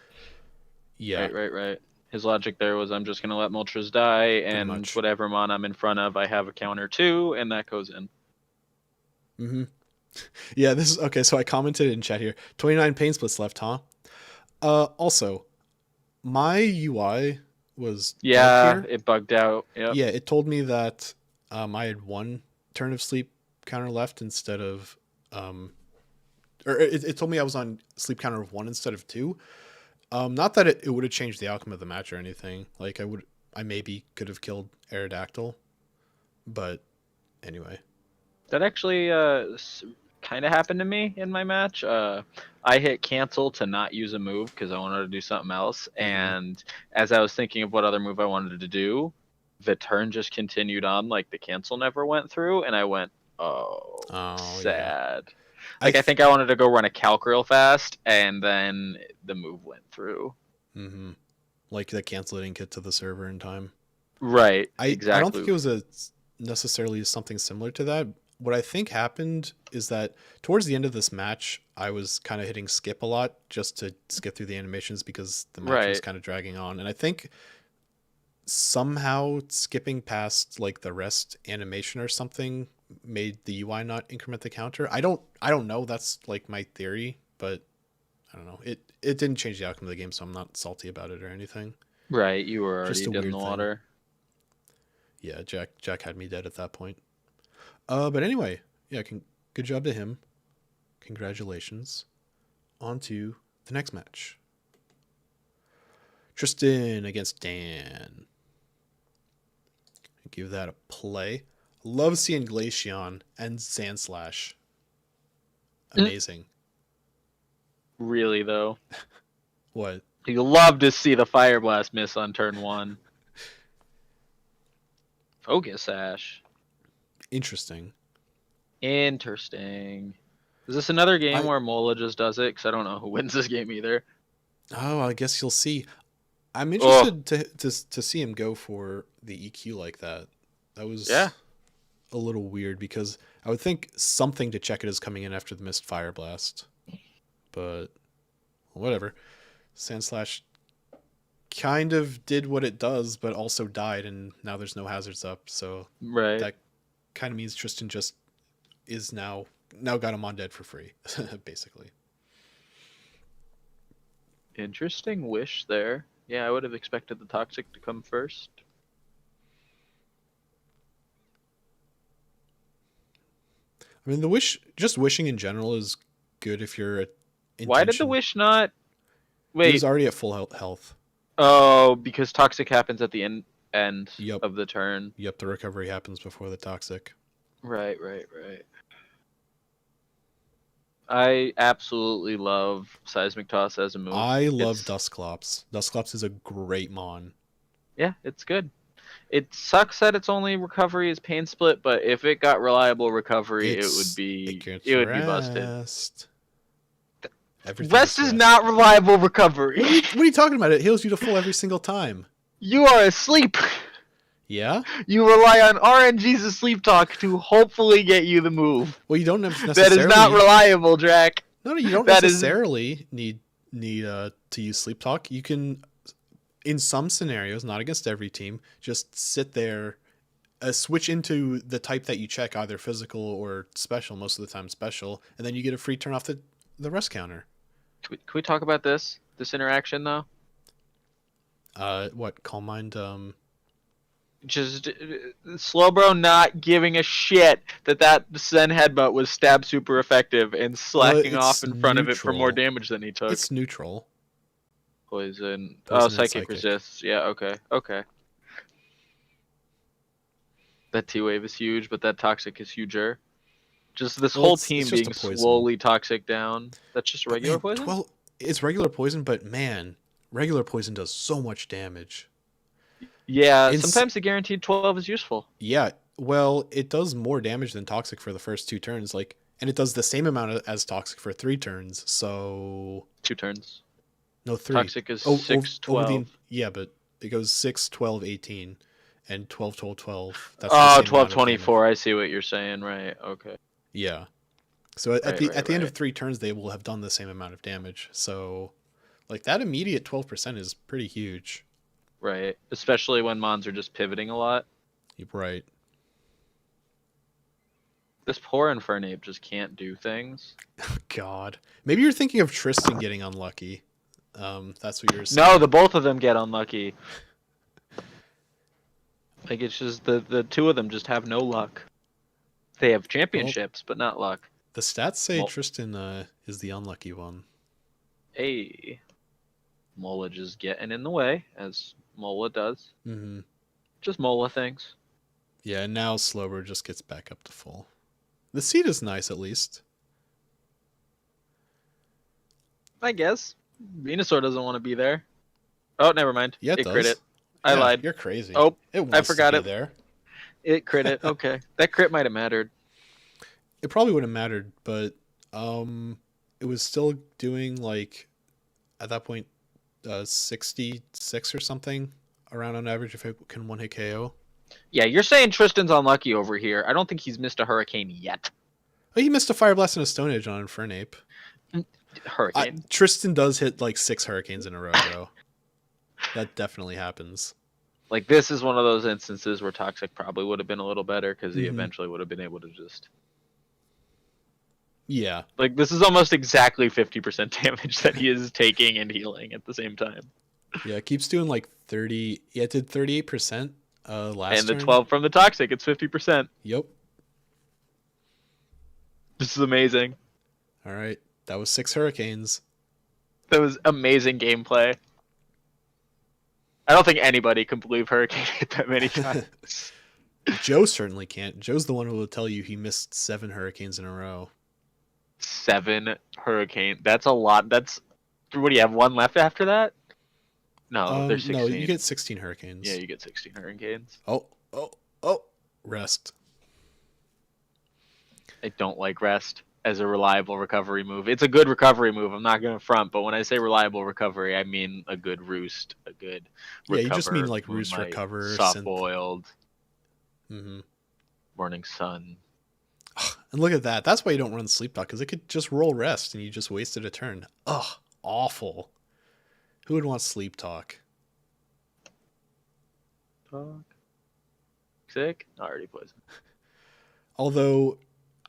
yeah, right. His logic there was, I'm just going to let Moltres die, and whatever mon I'm in front of, I have a counter to, and that goes in. Mm-hmm. Yeah, this is okay. So I commented in chat here. 29 pain splits left, huh? Also, my UI was dark Yeah, here. it bugged out. Yep. Yeah, it told me that I had one turn of sleep counter left instead of, or it told me I was on sleep counter of one instead of two. Not that it would have changed the outcome of the match or anything. Like I maybe could have killed Aerodactyl, but anyway. That actually kind of happened to me in my match. I hit cancel to not use a move because I wanted to do something else. And as I was thinking of what other move I wanted to do, the turn just continued on. Like the cancel never went through. And I went, oh, Oh yeah. sad. Like I think I wanted to go run a calc real fast. And then the move went through. Mm-hmm. Like the cancel didn't get to the server in time. Right. I Exactly. don't think it was necessarily something similar to that. What I think happened is that towards the end of this match, I was kind of hitting skip a lot just to skip through the animations because the match was Right. kind of dragging on. And I think somehow skipping past like the rest animation or something made the UI not increment the counter. I don't know. That's like my theory, but I don't know. It didn't change the outcome of the game, so I'm not salty about it or anything. Right. You were Just already a dead in weird the thing. water. Yeah, Jack had me dead at that point. But anyway, yeah, good job to him. Congratulations. On to the next match. Tristan against Dan. Give that a play. Love seeing Glaceon and Sandslash. Amazing. Really, though. What? You love to see the Fire Blast miss on turn one. Focus Ash. Interesting. Interesting. Is this another game where Mola just does it? Because I don't know who wins this game either. Oh, I guess you'll see. I'm interested to see him go for the EQ like that. That was a little weird because I would think something to check it is coming in after the missed Fire Blast. But whatever. Sandslash kind of did what it does, but also died, and now there's no hazards up. So that kind of means Tristan just is now got him on dead for free, basically. Interesting wish there. Yeah, I would have expected the Toxic to come first. I mean, the wishing in general is good if you're. Why did the wish not? Wait, he was already at full health. Oh, because Toxic happens at the end Yep. of the turn. Yep, the recovery happens before the Toxic. Right. I absolutely love Seismic Toss as a move. I love Dusclops. Dusclops is a great mon. Yeah, it's good. It sucks that its only recovery is Pain Split, but if it got reliable recovery, it would be busted. Rest is not reliable recovery. What are you talking about? It heals you to full every single time. You are asleep. Yeah? You rely on RNG's asleep talk to hopefully get you the move. Well, you don't necessarily... That is not reliable, Drac. No, you don't necessarily need to use sleep talk. You can, in some scenarios, not against every team, just sit there, switch into the type that you check, either physical or special, most of the time special, and then you get a free turn off the rest counter. Can we talk about this interaction, though? What? Calm Mind, Just Slowbro not giving a shit that Zen headbutt was stab super effective and slacking off in front of it for more damage than he took. It's neutral. Poison. Oh, psychic resists. Yeah, okay. That T-Wave is huge, but that Toxic is huger. Just this whole team being slowly toxic down. That's just regular poison? Well, it's regular poison, but man, regular poison does so much damage. Yeah, sometimes the guaranteed 12 is useful. Yeah, well, it does more damage than Toxic for the first 2 turns, and it does the same amount as Toxic for 3 turns, so... 2 turns. No, 3. Toxic is 6, 12. Yeah, but it goes 6, 12, 18, and 12, 12, 12. That's 12, 24, I see what you're saying, right, okay. Yeah. So at the end of 3 turns, they will have done the same amount of damage, so... that immediate 12% is pretty huge. Right, especially when mons are just pivoting a lot. Right. This poor Infernape just can't do things. God. Maybe you're thinking of Tristan getting unlucky. That's what you're saying. No, the both of them get unlucky. Like, it's just the two of them just have no luck. They have championships, but not luck. The stats say Well- Tristan is the unlucky one. Hey, Mola just getting in the way, as Mola does. Mm-hmm. Just Mola things. Yeah, and now Slower just gets back up to full. The seed is nice, at least. I guess. Venusaur doesn't want to be there. Oh, never mind. Yeah, it does. crit it. I Yeah, lied. You're crazy. Oh, it wants forgot to it. be there. It crit it. Okay. That crit might have mattered. It probably would have mattered, but it was still doing like at that point 66 or something around on average if it can one hit KO. Yeah, you're saying Tristan's unlucky over here. I don't think he's missed a hurricane yet. Oh, he missed a Fire Blast and a Stone Edge on Infernape. Hurricane. Tristan does hit like 6 hurricanes in a row though. That definitely happens. Like, this is one of those instances where Toxic probably would have been a little better because he Mhm. eventually would have been able to just... Yeah. Like, this is almost exactly 50% damage that he is taking and healing at the same time. Yeah, it keeps doing like 30. Yeah, it did 38% last And the turn. 12 from the Toxic, it's 50%. Yep. This is amazing. All right. That was 6 hurricanes. That was amazing gameplay. I don't think anybody can believe Hurricane hit that many times. Joe certainly can't. Joe's the one who will tell you he missed 7 hurricanes in a row. 7 Hurricane. That's a lot. That's... What do you have, one left after that? No, there's 16. No, you get 16 hurricanes. Yeah, you get 16 Hurricanes. Oh. Rest. I don't like Rest as a reliable recovery move. It's a good recovery move. I'm not going to front, but when I say reliable recovery, I mean a good roost, a good recover. Yeah, you just mean like roost, Moonlight, recover, soft synth. boiled, Mm-hmm. morning sun. And look at that. That's why you don't run Sleep Talk, because it could just roll Rest and you just wasted a turn. Ugh, awful. Who would want Sleep Talk? Talk. Sick. Already poison. Although,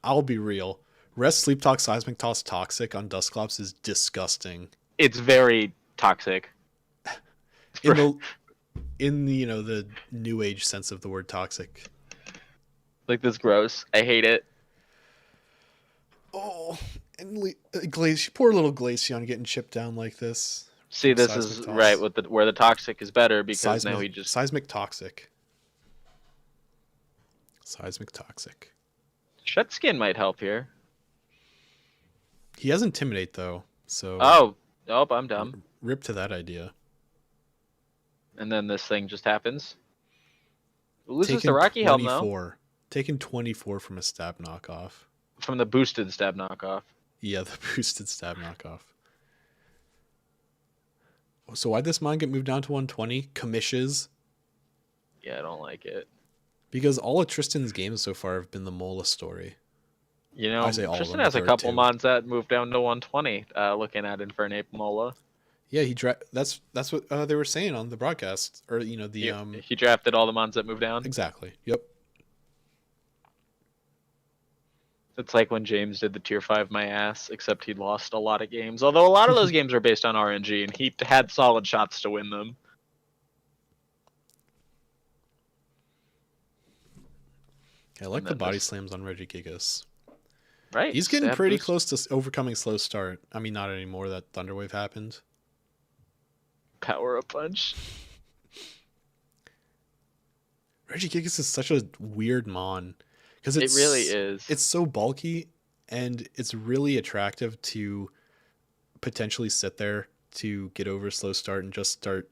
I'll be real. Rest, Sleep Talk, Seismic Toss, Toxic on Dusclops is disgusting. It's very toxic. In the the new age sense of the word toxic. Like, this gross. I hate it. Oh, and poor little Glaceon getting chipped down like this. See, this Seismic is toss. right with where the toxic is better because now he just... Seismic Toxic. Seismic Toxic. Shut Skin might help here. He has Intimidate though, so Oh, I'm dumb. rip to that idea. And then this thing just happens. Loses to Rocky Helm though. 24. Taking 24 from a stab knockoff. From the boosted stab knockoff. Yeah, the boosted stab knockoff. So why'd this mine get moved down to 120? Commissions? Yeah, I don't like it. Because all of Tristan's games so far have been the Mola story. You know, I say all of Tristan them, has a there are couple 2. mons that moved down to 120. Looking at Infernape Mola. Yeah, that's what they were saying on the broadcast, or He drafted all the mons that moved down. exactly. Yep. It's like when James did the tier 5 my ass, except he lost a lot of games. Although a lot of those games are based on RNG, and he had solid shots to win them. I like And the then body this- slams on Regigigas. Right. He's getting stab pretty boost. close to overcoming slow start. I mean, not anymore that Thunderwave happened. Power up punch. Regigigas is such a weird mon. Because It really is. It's so bulky, and it's really attractive to potentially sit there to get over slow start and just start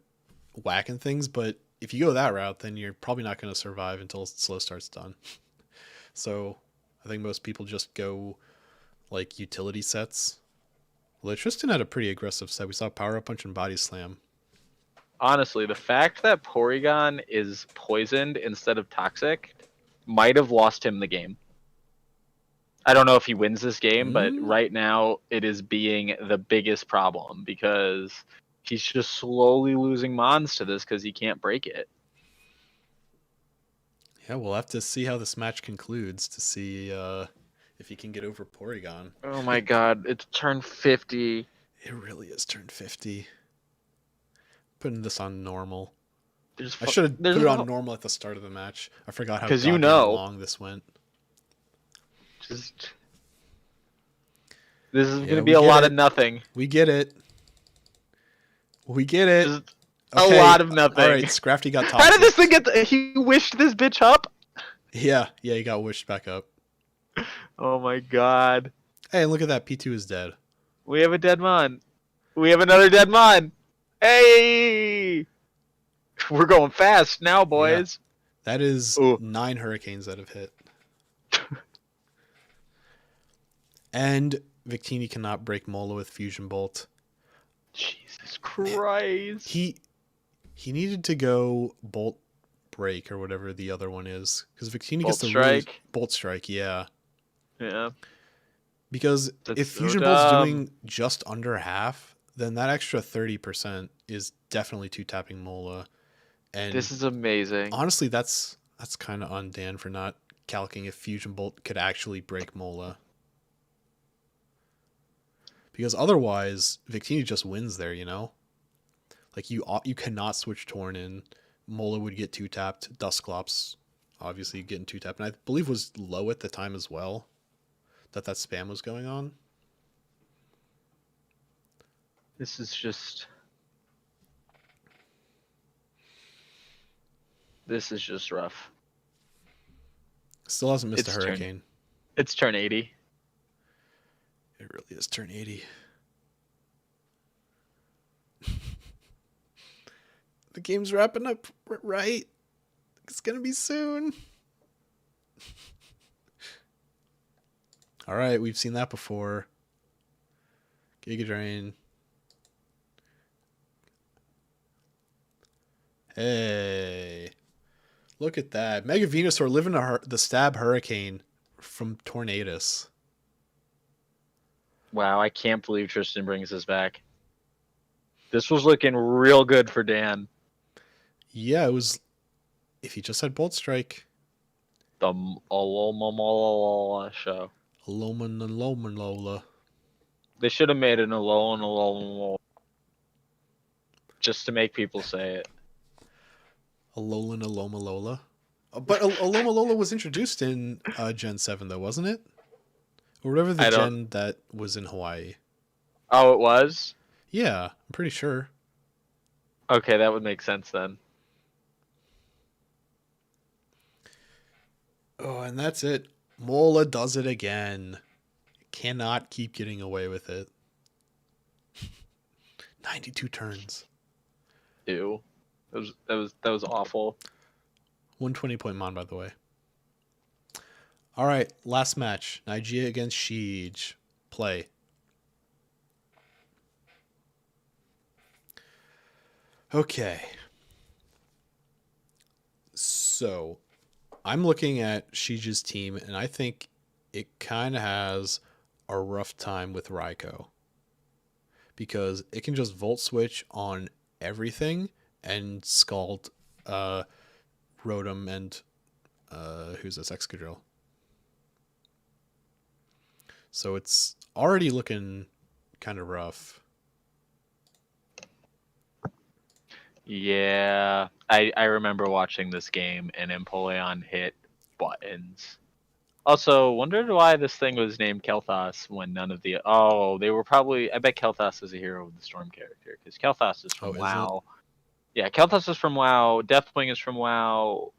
whacking things. But if you go that route, then you're probably not going to survive until slow start's done. So I think most people just go like utility sets. Although Tristan had a pretty aggressive set. We saw Power Up Punch and Body Slam. Honestly, the fact that Porygon is poisoned instead of toxic might have lost him the game. I don't know if he wins this game, but right now it is being the biggest problem because he's just slowly losing mons to this because he can't break it. Yeah, we'll have to see how this match concludes to see if he can get over Porygon. Oh my god, it's turn 50. It really is turn 50. Putting this on normal. I should have put it on normal at the start of the match. I forgot how 'Cause goddamn long this went. Just this is Yeah, gonna we be a get lot it. of nothing. We get it. We get it. Just Okay. a lot of nothing. All right, Scrafty got toxic. How did this thing get? He wished this bitch up. Yeah, he got wished back up. Oh my god. Hey, look at that. P2 is dead. We have a dead mon. We have another dead mon. Hey! We're going fast now, boys. That is Ooh. 9 hurricanes that have hit. And Victini cannot break Mola with Fusion Bolt. Jesus Christ. He needed to go Bolt Break or whatever the other one is. Because Victini Bolt gets the Strike. Bolt Strike, yeah. Yeah. Because That's if so Fusion Bolt's dumb. doing just under half, then that extra 30% is definitely two-tapping Mola. And This is amazing. honestly, that's kind of on Dan for not calcing if Fusion Bolt could actually break Mola. Because otherwise, Victini just wins there, you know? Like, you cannot switch Torn in. Mola would get two-tapped. Dusclops, obviously, getting two-tapped. And I believe was low at the time as well, that spam was going on. This is just... This is just rough. Still hasn't missed It's a hurricane. It's turn 80. It really is turn 80. The game's wrapping up, right? It's gonna be soon. All right, we've seen that before. Giga Drain. Hey, look at that. Mega Venusaur living the stab hurricane from Tornadus. Wow, I can't believe Tristan brings this back. This was looking real good for Dan. Yeah, it was. If he just had Bolt Strike. The Aloma show. Lola. They should have made an Aloma just to make people say it. Alolan Aloma Lola. But Aloma Lola was introduced in Gen 7, though, wasn't it? Or whatever the gen that was in Hawaii. Oh, it was? Yeah, I'm pretty sure. Okay, that would make sense then. Oh, and that's it. Mola does it again. Cannot keep getting away with it. 92 turns. Ew. That was awful. 120 point Mon, by the way. All right, last match. Nigeria against Sheej. Play. Okay. So, I'm looking at Sheej's team, and I think it kind of has a rough time with Raikou. Because it can just Volt Switch on everything and Scald Rotom and who's this? Excadrill. So it's already looking kind of rough. Yeah, I remember watching this game and Empoleon hit buttons. Also, wondered why this thing was named Kel'Thas when none of the... Oh, they were probably... I bet Kel'Thas is a hero of the Storm character, because Kel'Thas is from WoW. Yeah, Kel'Thas is from WoW. Deathwing is from WoW.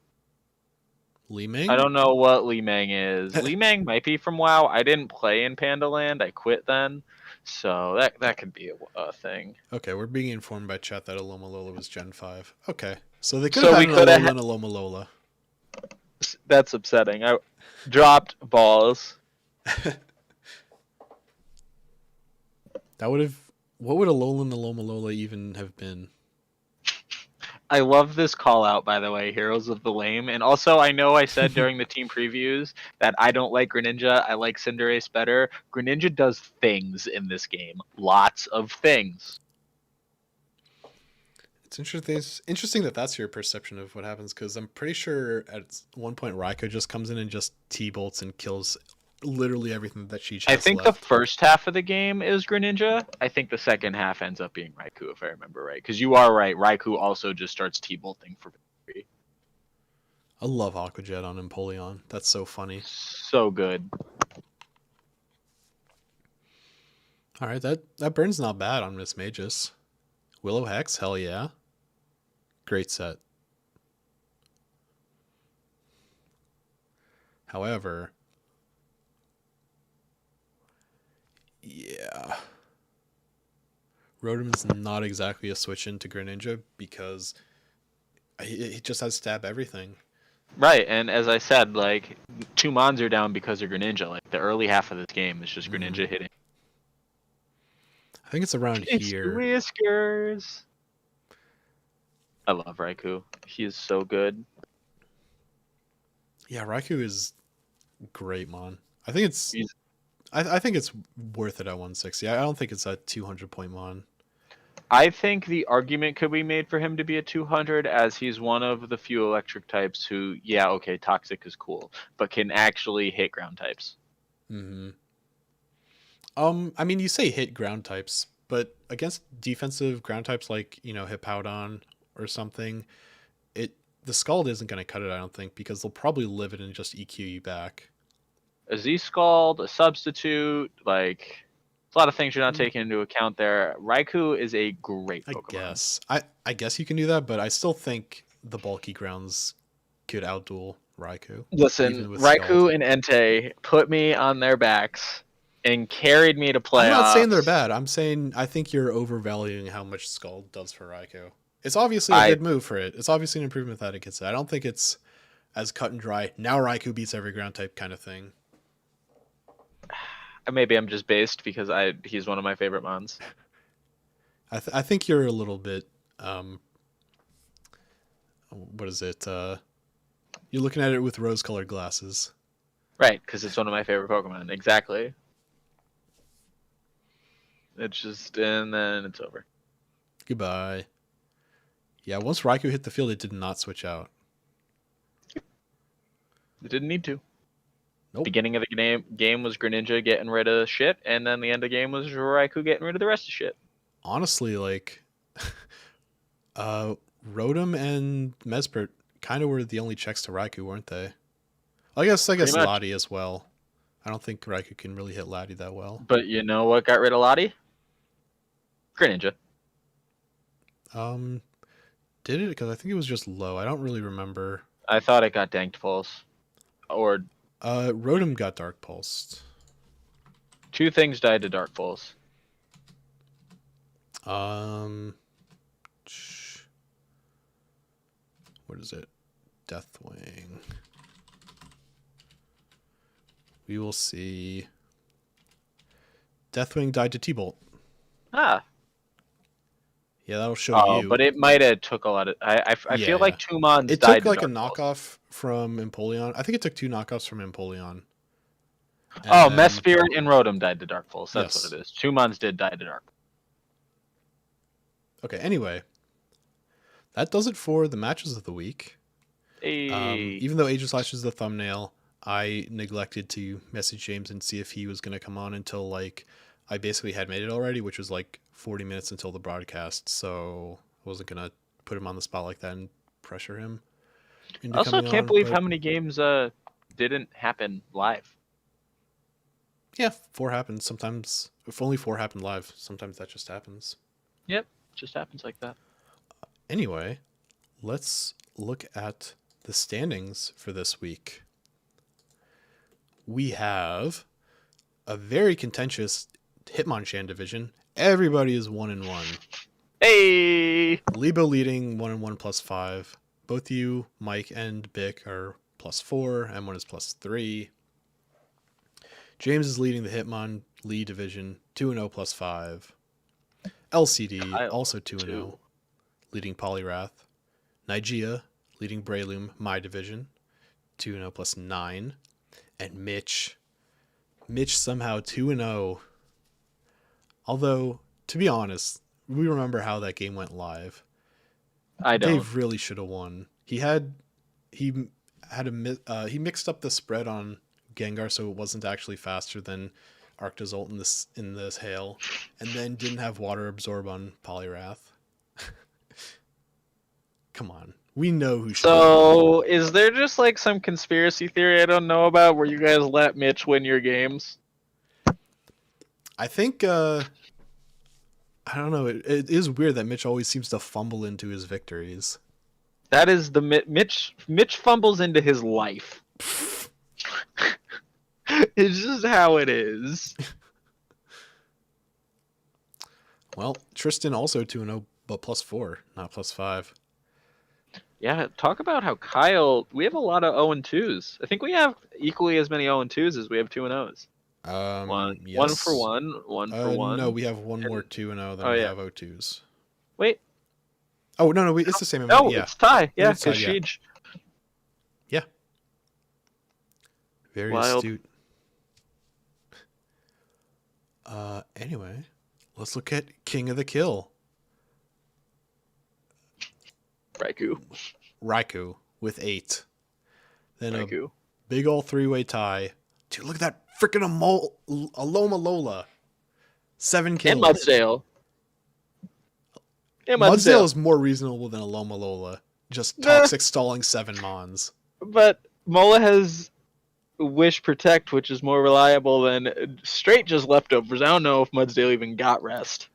Li Ming? I don't know what Li Ming is. Li Ming might be from WoW. I didn't play in Pandaland. I quit then. So that could be a thing. Okay, we're being informed by chat that Aloma Lola was Gen 5. Okay, so they could have had an Alola and Aloma Lola. That's upsetting. I dropped balls. That would have... What would Alolan and Aloma Lola even have been? I love this call out, by the way, Heroes of the Lame. And also, I know I said during the team previews that I don't like Greninja. I like Cinderace better. Greninja does things in this game. Lots of things. It's interesting. It's interesting that that's your perception of what happens, because I'm pretty sure at one point Raiko just comes in and just T-bolts and kills literally everything that Cheech I has think the left. first half of the game is Greninja. I think the second half ends up being Raikou, if I remember right. Because you are right. Raikou also just starts T-bolting for victory. I love Aqua Jet on Empoleon. That's so funny. So good. All right, that burn's not bad on Miss Magus. Willow Hex, hell yeah. Great set. However, yeah. Rotom's not exactly a switch into Greninja because he just has stab everything. Right, and as I said, like, 2 Mons are down because of Greninja. Like, the early half of this game is just Greninja hitting. I think it's around It's here. Whiskers. I love Raikou. He is so good. Yeah, Raikou is great, Mon. I think it's He's- I think it's worth it at 160. I don't think it's a 200 point Mon. I think the argument could be made for him to be a 200, as he's one of the few electric types who, yeah, okay, Toxic is cool, but can actually hit ground types. Mm-hmm. I mean, you say hit ground types, but against defensive ground types like, Hippowdon or something, the Scald isn't going to cut it, I don't think, because they'll probably live it and just EQ you back. A Z-Scald, a substitute, like, a lot of things you're not taking into account there. Raikou is a great Pokemon. I guess you can do that, but I still think the bulky grounds could outduel Raikou. Listen, even with Raikou Scald. and Entei put me on their backs and carried me to playoffs. I'm not saying they're bad. I'm saying I think you're overvaluing how much Scald does for Raikou. It's obviously a good move for it. It's obviously an improvement that it gets. I don't think it's as cut and dry. Now Raikou beats every ground type kind of thing. Maybe I'm just based because he's one of my favorite Mons. I think you're a little bit. What is it? You're looking at it with rose-colored glasses. Right, because it's one of my favorite Pokemon. Exactly. It's just, and then it's over. Goodbye. Yeah, once Raikou hit the field, it did not switch out. It didn't need to. Nope. Beginning of the game was Greninja getting rid of shit, and then the end of the game was Raikou getting rid of the rest of shit. Honestly, like, Rotom and Mesprit kind of were the only checks to Raikou, weren't they? I guess Lottie as well. I don't think Raikou can really hit Lottie that well. But you know what got rid of Lottie? Greninja. Did it? Because I think it was just low. I don't really remember. I thought it got Danked Pulse. Or Rotom got Dark Pulsed. 2 things died to Dark Pulse. What is it? Deathwing. We will see. Deathwing died to T-Bolt. Ah. Yeah, that'll show you. But it might have took a lot of. I feel like 2 Mons it died took like to a Dark knockoff from Empoleon. I think it took 2 knockoffs from Empoleon. Oh, Mesprit and Rotom died to Dark Pulse. That's Yes. what it is. 2 Mons did die to Dark Pulse. Okay, anyway. That does it for the matches of the week. Hey. Even though Aegislash is the thumbnail, I neglected to message James and see if he was going to come on until, like, I basically had made it already, which was, like, 40 minutes until the broadcast, so I wasn't going to put him on the spot like that and pressure him. I also can't believe how many games didn't happen live. Yeah, 4 happened. Sometimes, if only 4 happened live, sometimes that just happens. Yep, just happens like that. Anyway, let's look at the standings for this week. We have a very contentious Hitmonchan division. Everybody is 1-1. Hey! Lebo leading 1-1 +5. Both you, Mike and Bick, are +4. M1 is +3. James is leading the Hitmon lead division 2-0 +5. LCD also 2-0, leading Polyrath. Nigeria leading Breloom, my division, 2-0 +9. And Mitch somehow 2-0. Although, to be honest, we remember how that game went live. I They don't. really should have won. He he mixed up the spread on Gengar so it wasn't actually faster than Arctozolt in this hail, and then didn't have water absorb on Poliwrath. Come on, we know who should have won. So, is there just like some conspiracy theory I don't know about where you guys let Mitch win your games? I think I don't know. It is weird that Mitch always seems to fumble into his victories. That is the Mitch. Mitch fumbles into his life. It's just how it is. Well, Tristan also 2-0, but +4, not +5. Yeah, talk about how Kyle. We have a lot of 0-2s. I think we have equally as many 0-2s as we have 2-0s. One Yes. for one for one. No, we have one more 2-0 than Oh, we yeah. have 0-2s. Wait, Oh no, it's the same amount. no, Yeah, it's tie. Yeah, It's tied, because yeah. Sheej. yeah. Very Wild. astute. Anyway, let's look at King of the Kill, Raikou with 8. Then Raikou. a big old 3-way tie. Dude, look at that freaking Aloma Lola. 7 kills. And Mudsdale. Mudsdale is more reasonable than Aloma Lola. Just Nah. toxic stalling 7 Mons. But Mola has Wish Protect, which is more reliable than straight just leftovers. I don't know if Mudsdale even got rest.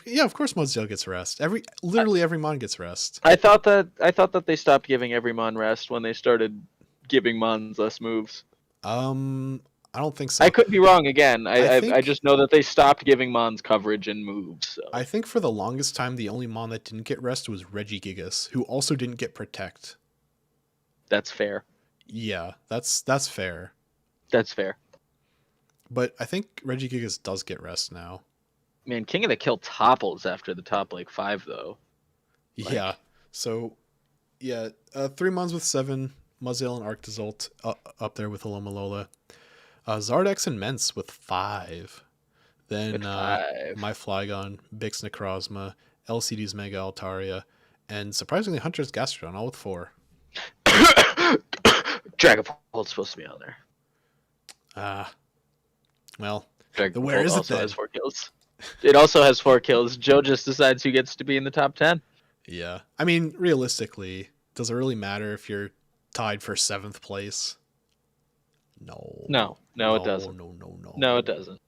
Yeah, of course Mudsdale gets rest. Literally every Mon gets rest. I thought that they stopped giving every Mon rest when they started giving Mons less moves. I don't think so. I could be wrong again. I think- just know that they stopped giving Mons coverage and moves. So. I think for the longest time, the only Mon that didn't get rest was Regigigas, who also didn't get Protect. That's fair. Yeah, that's fair. That's fair. But I think Regigigas does get rest now. Man, King of the Kill topples after the top like 5 though. Yeah. So, yeah, 3 Mons with 7, Muzdale and Arctozolt up there with Aloma Lola. Zardex and Mence with 5. Then With 5. My Flygon, Bix Necrozma, LCD's Mega Altaria, and surprisingly Hunter's Gastrodon, all with 4. Dragapult's supposed to be on there. Well, Dragapult where is it also then? has 4 kills. It also has 4 kills. Joe just decides who gets to be in the top 10. yeah. I mean, realistically, does it really matter if you're tied for 7th place? No. No, it doesn't. No. No, it doesn't.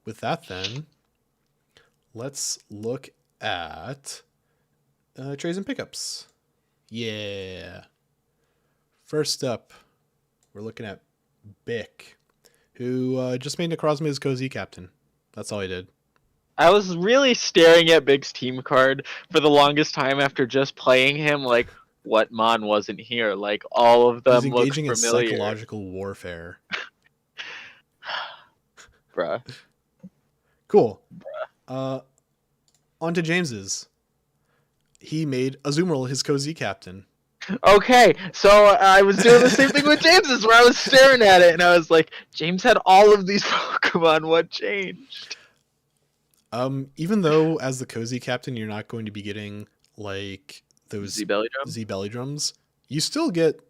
With that, then, let's look at trades and pickups. Yeah. First up, we're looking at Bick, who just made Necrozma his cozy captain. That's all he did. I was really staring at Big's team card for the longest time after just playing him. Like, what Mon wasn't here? Like, all of them He's look engaging in familiar. psychological warfare. Bruh. Cool. On to James's. He made Azumarill his cozy captain. Okay, so I was doing the same thing with James's, where I was staring at it, and I was like, James had all of these Pokemon. What changed? Even though as the cozy captain you're not going to be getting like those Z-Belly Drum? Z-Belly Drums, you still get,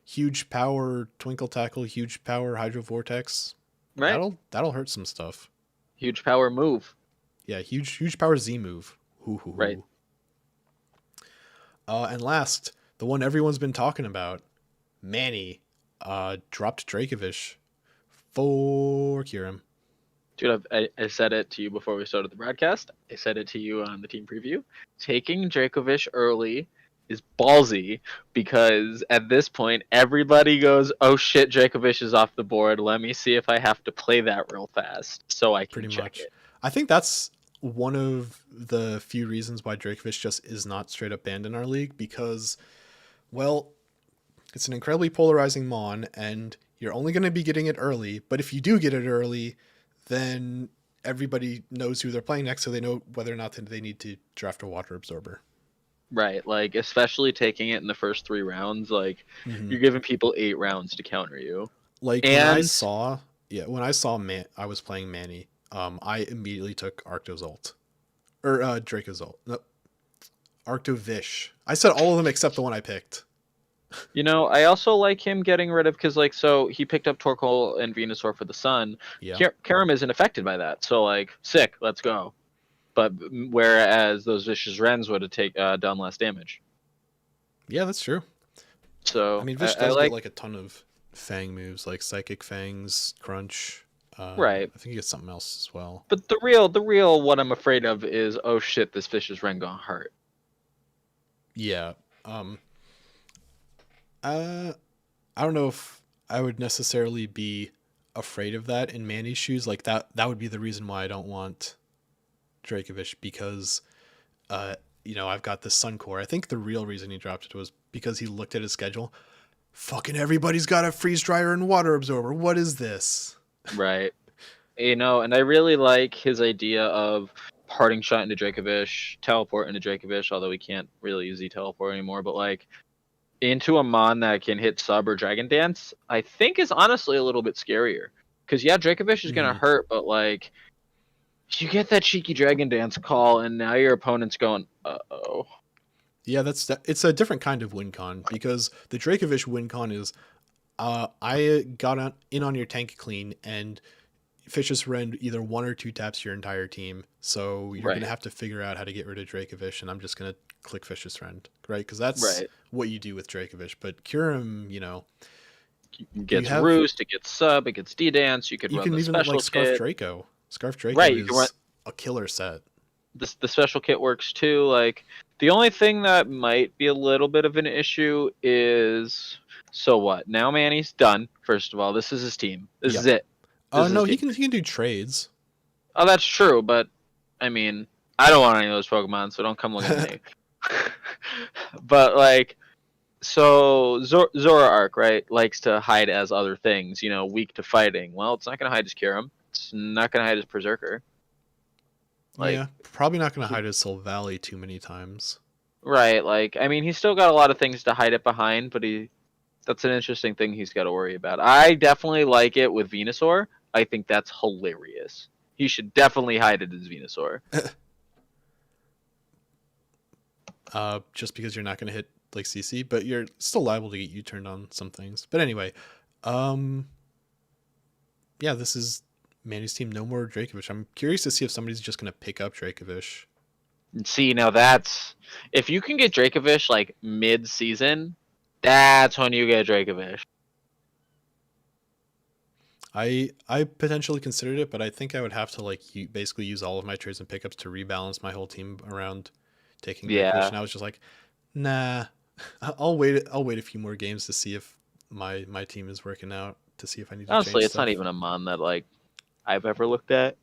huge power Twinkle Tackle, huge power Hydro Vortex. Right? That'll hurt some stuff. Huge power move. Yeah, huge power Z move. Right. And last, the one everyone's been talking about, Manny, dropped Dracovish for Kyurem. Dude, I said it to you before we started the broadcast. I said it to you on the team preview. Taking Dracovish early is ballsy because at this point, everybody goes, oh shit, Dracovish is off the board. Let me see if I have to play that real fast so I can Pretty check much. it. I think that's one of the few reasons why Dracovish just is not straight up banned in our league because, well, it's an incredibly polarizing Mon and you're only going to be getting it early. But if you do get it early, then everybody knows who they're playing next, so they know whether or not they need to draft a Water Absorber. Right, like, especially taking it in the first 3 rounds, like, you're giving people 8 rounds to counter you. Like, when I saw I was playing Manny, I immediately took Arctozolt. Or Dracozolt. No, Arctovish. I said all of them except the one I picked. You know, I also like him getting rid of because like so he picked up Torkoal and Venusaur for the Sun. Yeah. Karam isn't affected by that, so like sick, let's go. But whereas those vicious Wrens would have done less damage. Yeah, that's true. So I mean, Vish I does like get like a ton of Fang moves, like Psychic Fangs, Crunch. Right. I think he gets something else as well. But the real what I'm afraid of is oh shit, this vicious Wren gonna hurt. Yeah. I don't know if I would necessarily be afraid of that in Manny's shoes. Like that would be the reason why I don't want Dracovish because, I've got the Sun Core. I think the real reason he dropped it was because he looked at his schedule. Fucking everybody's got a freeze dryer and water absorber. What is this? Right. And I really like his idea of parting shot into Dracovish, teleport into Dracovish, although he can't really use the teleport anymore, but like into a Mon that can hit sub or Dragon Dance, I think is honestly a little bit scarier. Because yeah, Dracovish is gonna hurt, but like you get that cheeky Dragon Dance call, and now your opponent's going, uh-oh. Yeah, it's a different kind of win con because the Dracovish win con is I got in on your tank clean and Vicious Wren either 1 or 2 taps your entire team. So you're going to have to figure out how to get rid of Dracovish, and I'm just going to click Vicious Wren, right? Because that's what you do with Dracovish. But Kyurem, it gets Roost, it gets Sub, it gets D-Dance, you can even like Scarf kit. Draco. Scarf Draco is a killer set. The special kit works too. Like the only thing that might be a little bit of an issue is so what? Now Manny's done. First of all, this is his team. This is it. Oh no, he can do trades. Oh, that's true, but I mean, I don't want any of those Pokemon, so don't come look at me. But like, so Zoroark, right, likes to hide as other things. Weak to fighting. Well, it's not gonna hide his Kyurem. It's not gonna hide his Berserker. Yeah, probably not going to hide his Silvally too many times. Right, like, I mean, he's still got a lot of things to hide it behind, but that's an interesting thing he's got to worry about. I definitely like it with Venusaur. I think that's hilarious. He should definitely hide it as Venusaur. Just because you're not going to hit, like, CC, but you're still liable to get U-turned on some things. But anyway, yeah, this is Manny's team, no more Dracovish. I'm curious to see if somebody's just going to pick up Dracovish. See, now that's... If you can get Dracovish, like, mid-season, that's when you get Dracovish. I potentially considered it, but I think I would have to, like, basically use all of my trades and pickups to rebalance my whole team around taking Dracovish. And I was just like, nah, I'll wait a few more games to see if my team is working out, to see if I need to Honestly, change it's stuff. not even a Mon that, like, I've ever looked at.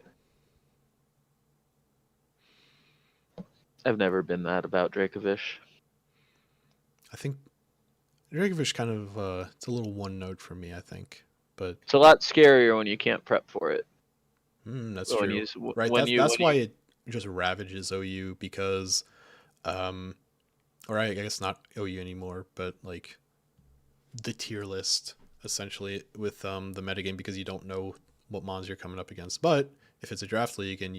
I've never been that about Dracovish. I think Dracovish kind of it's a little one note for me, I think. But it's a lot scarier when you can't prep for it. That's true. Right, that's why it just ravages OU because or I guess not OU anymore, but like the tier list essentially with the metagame, because you don't know what mons you're coming up against. But if it's a draft league and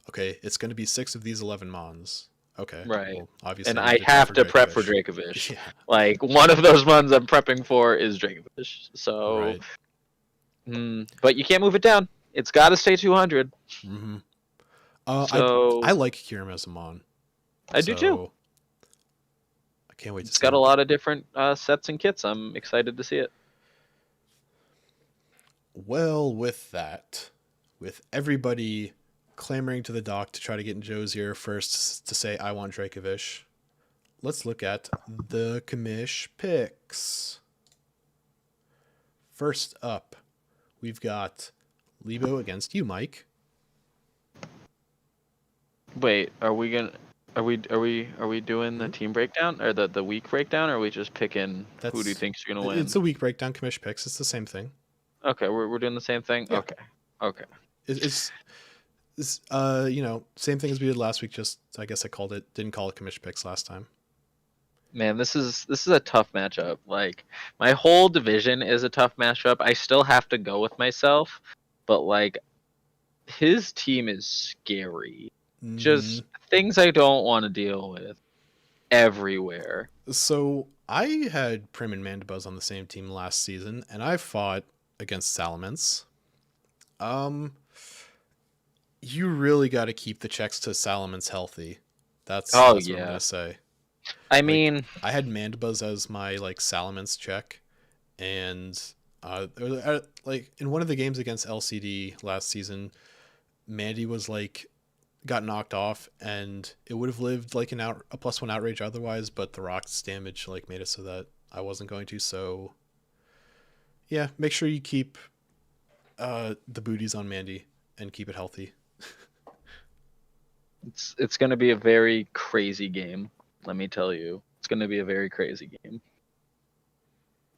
okay, it's going to be 6 of these 11 mons. Okay. Right. Well, obviously, and I have to prep for Dracovish. Yeah. Like, one of those mons I'm prepping for is Dracovish. So, but you can't move it down. It's got to stay 200. Mm-hmm. So I like Kyurem as a mon. I do too. I can't wait to see. It's got a lot of different sets and kits. I'm excited to see it. Well, with that, with everybody clamoring to the dock to try to get in Joe's ear first to say, I want Dracovish, let's look at the commish picks. First up, we've got Lebo against you, Mike. Wait, are we doing the team breakdown or the week breakdown, or are we just picking who do you think's gonna win? It's a week breakdown, commish picks. It's the same thing. Okay, we're doing the same thing. Yeah. Okay. It's same thing as we did last week. Just I guess didn't call it commish picks last time. Man, this is a tough matchup. Like, my whole division is a tough matchup. I still have to go with myself, but like his team is scary. Just things I don't want to deal with everywhere. So I had Prim and Mandibuzz on the same team last season, and I fought against Salamence. You really got to keep the checks to Salamence healthy. That's Oh what I'm yeah. gonna say. I Like, mean, I had Mandibuzz as my like Salamence check, and like in one of the games against LCD last season, Mandy was like got knocked off, and it would have lived like a +1 outrage otherwise, but the rock's damage like made it so that I wasn't going to. So yeah, make sure you keep the booties on Mandy and keep it healthy. it's going to be a very crazy game. Let me tell you, it's going to be a very crazy game.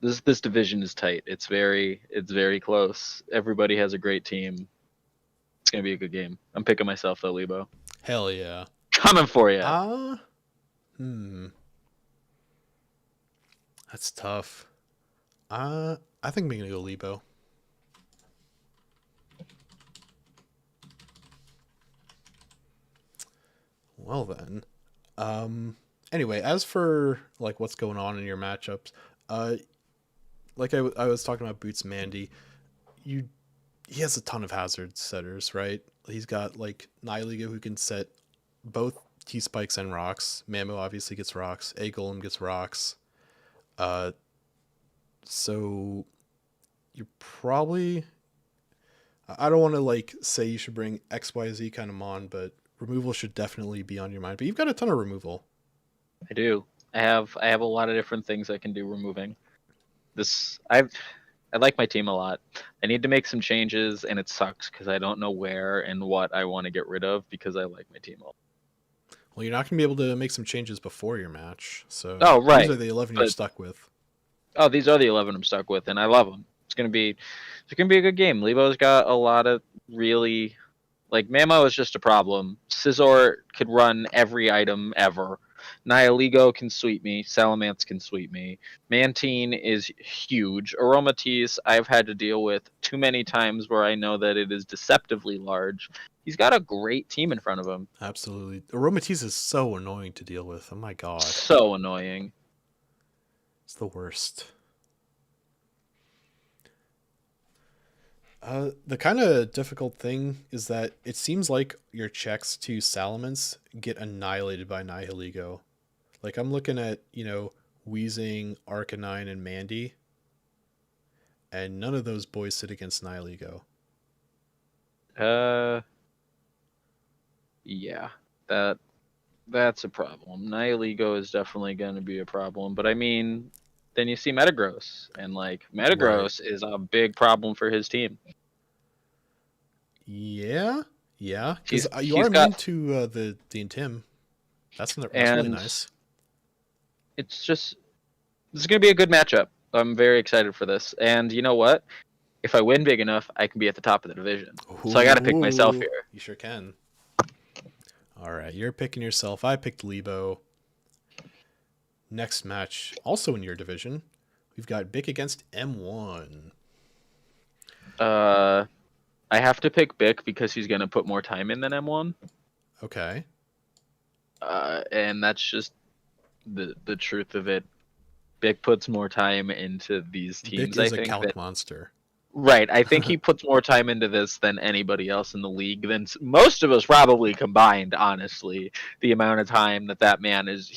This division is tight. It's very close. Everybody has a great team. It's going to be a good game. I'm picking myself though, Lebo. Hell yeah. Coming for you. That's tough. I think I'm gonna go Lebo. Well then. Anyway, as for like what's going on in your matchups, like I was talking about Boots Mandy, he has a ton of hazard setters, right? He's got like Nihiligo who can set both T spikes and rocks. Mamo obviously gets rocks. A Golem gets rocks. So you're probably, I don't want to like say you should bring XYZ kind of mon, but removal should definitely be on your mind. But you've got a ton of removal. I do. I have a lot of different things I can do removing. I like my team a lot. I need to make some changes, and it sucks because I don't know where and what I want to get rid of because I like my team a lot. Well, you're not going to be able to make some changes before your match. So Oh, right. These are the 11 you're stuck with. Oh, these are the 11 I'm stuck with, and I love them. It's gonna be a good game. Lebo's got a lot of really, like, Mamo is just a problem. Scizor could run every item ever. Nihiligo can sweep me. Salamence can sweep me. Mantine is huge. Aromatisse I've had to deal with too many times where I know that it is deceptively large. He's got a great team in front of him. Absolutely. Aromatisse is so annoying to deal with. Oh my god. So annoying. It's the worst. The kind of difficult thing is that it seems like your checks to Salamence get annihilated by Nihiligo. Like, I'm looking at, Weezing, Arcanine, and Mandy, and none of those boys sit against Nihiligo. Yeah, that's a problem. Nihiligo is definitely going to be a problem, but I mean, then you see Metagross, and like Metagross is a big problem for his team. Yeah, because you are immune to the Intim. That's really nice. This is going to be a good matchup. I'm very excited for this, and you know what? If I win big enough, I can be at the top of the division. Ooh, so I got to pick myself here. You sure can. All right, you're picking yourself. I picked Lebo. Next match, also in your division, we've got Bic against M1. I have to pick Bic because he's going to put more time in than M1. Okay. And that's just the truth of it. Bic puts more time into these teams. Bic is a calc monster. Right. I think he puts more time into this than anybody else in the league, than most of us probably combined, honestly. The amount of time that man is...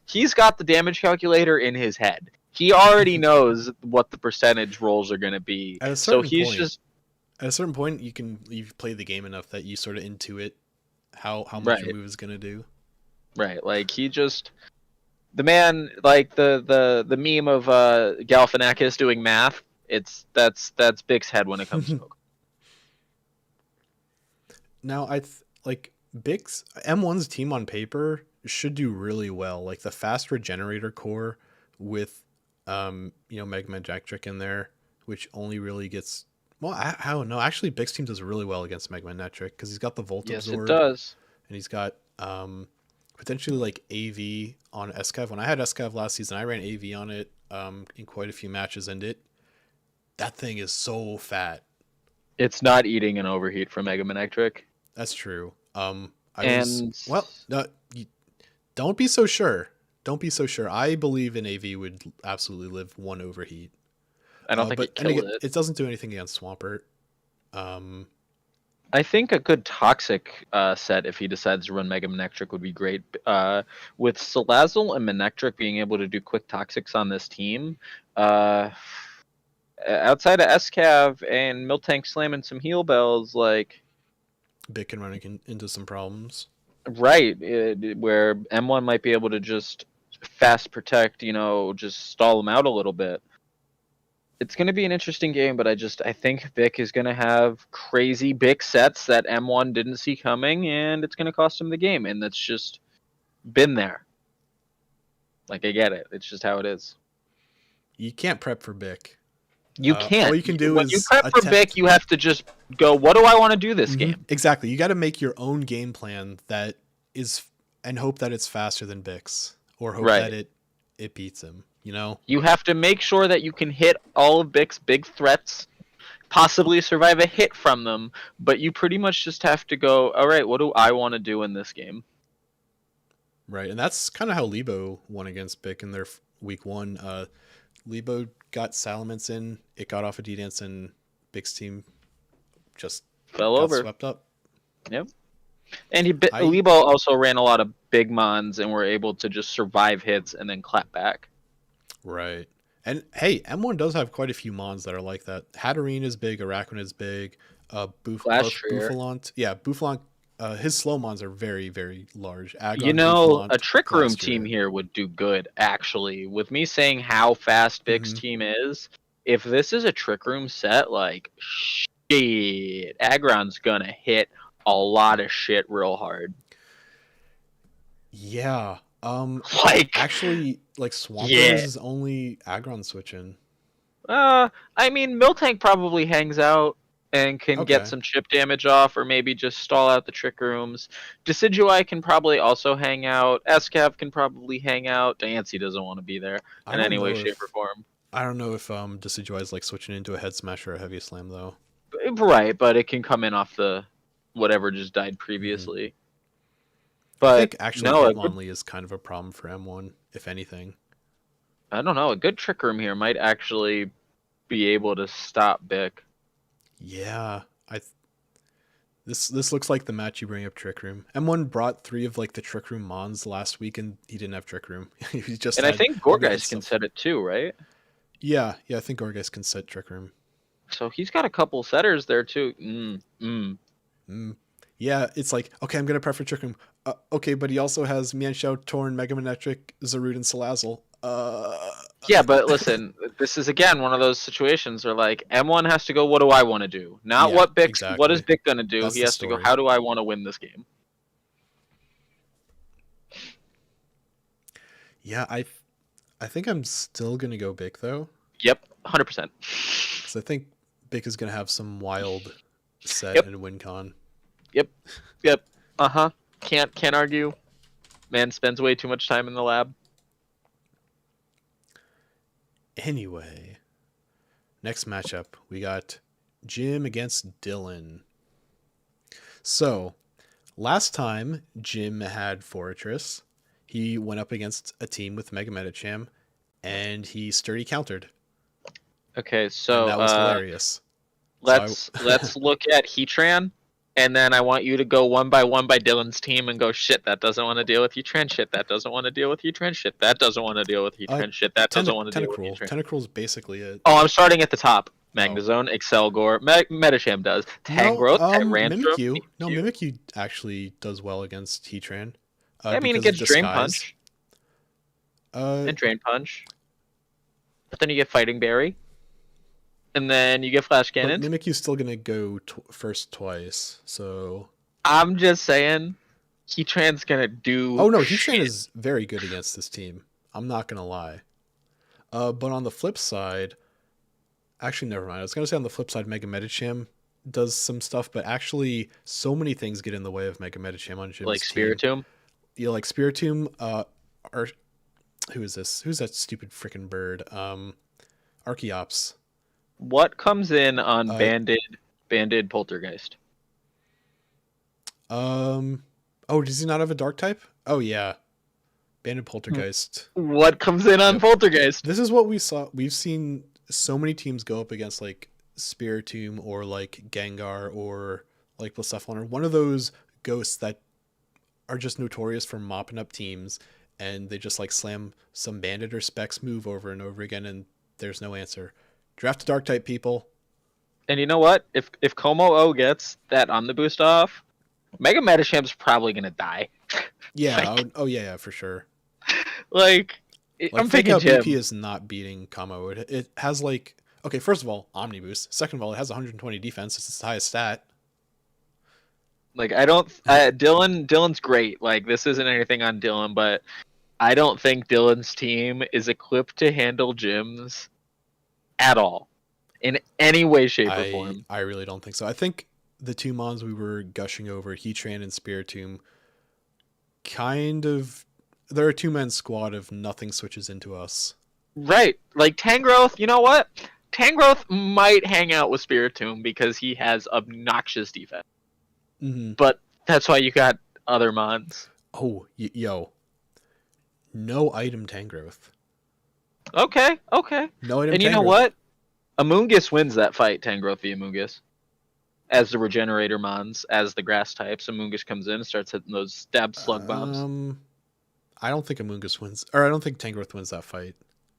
He's got the damage calculator in his head. He already knows what the percentage rolls are going to be. At a certain point, you've played the game enough that you sort of intuit how much your move is going to do. Right. Like, he just... The man, like the meme of Galifianakis doing math, that's Bic's head when it comes to Pokemon. Now, Bic's M1's team on paper should do really well. Like the fast regenerator core with Mega Manectric in there, which only really gets I don't know. Actually, Bic's team does really well against Mega Manectric because he's got the Volt Absorb. Yes, it does. And he's got potentially like AV on Escav. When I had Escav last season, I ran AV on it in quite a few matches, and that thing is so fat. It's not eating an overheat from Mega Manectric. That's true. And no, don't be so sure. Don't be so sure. I believe an AV would absolutely live one overheat. I don't think But it killed again, it. it doesn't do anything against Swampert. Um, I think a good toxic set, if he decides to run Mega Manectric, would be great. With Salazzle and Manectric being able to do quick toxics on this team, outside of SCAV and Miltank slamming some heal bells, like Bit can run into some problems. right, where M1 might be able to just fast protect, just stall him out a little bit. It's going to be an interesting game, but I think Vic is going to have crazy big sets that M1 didn't see coming, and it's going to cost him the game, and that's just been there. Like, I get it. It's just how it is. You can't prep for Bic. You can't. All you can do when is you prep for Vic, you have to just go, what do I want to do this game? Exactly. You got to make your own game plan that is, and hope that it's faster than Bic's, or hope that it beats him. You have to make sure that you can hit all of Bic's big threats, possibly survive a hit from them, but you pretty much just have to go, all right, what do I want to do in this game? Right, and that's kind of how Lebo won against Bic in their week 1. Lebo got Salamence in, it got off a D-Dance, and Bic's team just fell over. Swept up. Yep. And Lebo also ran a lot of big mons and were able to just survive hits and then clap back. Right. And hey, M1 does have quite a few mons that are like that. Hatterene is big, Araquanid is big, Bouffalant. Yeah, Bouffalant, his slow mons are very, very large. Aggron, Bouffalant, a Trick Room team here would do good, actually. With me saying how fast Bic's team is, if this is a Trick Room set, like, shit, Aggron's gonna hit a lot of shit real hard. Yeah. Actually, like Swampert is only Aggron switching. I mean, Miltank probably hangs out and can get some chip damage off, or maybe just stall out the Trick Rooms. Decidueye can probably also hang out. SCAV can probably hang out. Diancie doesn't want to be there in any way, shape, or form. I don't know if Decidueye is like switching into a Head Smash or a Heavy Slam though. Right, but it can come in off the whatever just died previously. But I think actually Hitmonlee is kind of a problem for M1, if anything. I don't know. A good Trick Room here might actually be able to stop Bic. Yeah, this looks like the match you bring up Trick Room. M1 brought 3 of like the Trick Room mons last week, and he didn't have Trick Room. He just I think Gorgeist can set it too, right? Yeah, I think Gorgeist can set Trick Room. So he's got a couple setters there too. Yeah, it's like, okay, I'm gonna prefer Trick Room. Okay, but he also has Mienshao, Torn, Mega Manectric, Zarude, and Salazzle. Yeah, but listen, this is again one of those situations where like M1 has to go, what do I want to do? Not what Bic. Exactly. What is Bic gonna do? That's he has to go, how do I want to win this game? Yeah, I think I'm still gonna go Bic though. Yep, 100%. Because I think Bic is gonna have some wild set and win con. Yep. Can't argue. Man spends way too much time in the lab. Anyway, next matchup, we got Jim against Dylan. So, last time Jim had Fortress, he went up against a team with Mega Medicham, and he sturdy countered. Okay, so and that was hilarious. Let's look at Heatran. And then I want you to go one by Dylan's team and go, shit, that doesn't want to deal with Heatran. Shit, that doesn't want to deal with Heatran. Shit, that doesn't want to deal with Heatran. Shit, that doesn't want to deal with Heatran. Tentacruel is basically it. Oh, I'm starting at the top. Magnezone, Excelgor, Medicham does. Tangrowth, Mimikyu. No, Mimikyu actually does well against Heatran. I mean, it gets Drain Punch. And Drain Punch. But then you get Fighting Berry. And then you get Flash Cannon. But Mimikyu's still going to go first twice, so... I'm just saying, Heatran's going to do... Oh, no, Heatran is very good against this team. I'm not going to lie. But on the flip side... Actually, never mind. I was going to say on the flip side, Mega Medicham does some stuff, but actually, so many things get in the way of Mega Medicham on Jim's team. Like Spiritomb? Yeah, like Spiritomb, who is this? Who's that stupid freaking bird? Archeops. What comes in on banded Poltergeist? I Oh, does he not have a dark type? Oh yeah, Banded Poltergeist. What comes in on Yep. Poltergeist? This is what we saw. We've seen so many teams go up against like Spiritomb or like Gengar or like Blacephalon or one of those ghosts that are just notorious for mopping up teams, and they just like slam some Bandit or Specs move over and over again, and there's no answer. Draft a dark type, people. And you know what? If Como O gets that on the boost off, Mega Medichamp's probably gonna die. Yeah. Like, Oh yeah, yeah, for sure. like Like I'm Fake picking Out Jim. BP is not beating Kamo. It has like, okay, first of all, Omni Boost. Second of all, it has 120 defense. It's its highest stat. Like I don't. Dylan's great. Like this isn't anything on Dylan, but I don't think Dylan's team is equipped to handle gyms at all, in any way, shape, or form. I really don't think so. I think the two mons we were gushing over, Heatran and Spiritomb, kind of, they're a two-man squad if nothing switches into us. Right. Like Tangrowth. You know what? Tangrowth might hang out with Spiritomb because he has obnoxious defense. Mm-hmm. But that's why you got other mons. Oh, yo. No item Tangrowth. Okay. No item And you know Tangrowth. what? Amoonguss wins that fight, Tangrowth v Amoonguss. As the regenerator mons, as the grass types, Amoonguss comes in and starts hitting those stab slug bombs. I don't think Amoonguss wins, or I don't think Tangrowth wins that fight.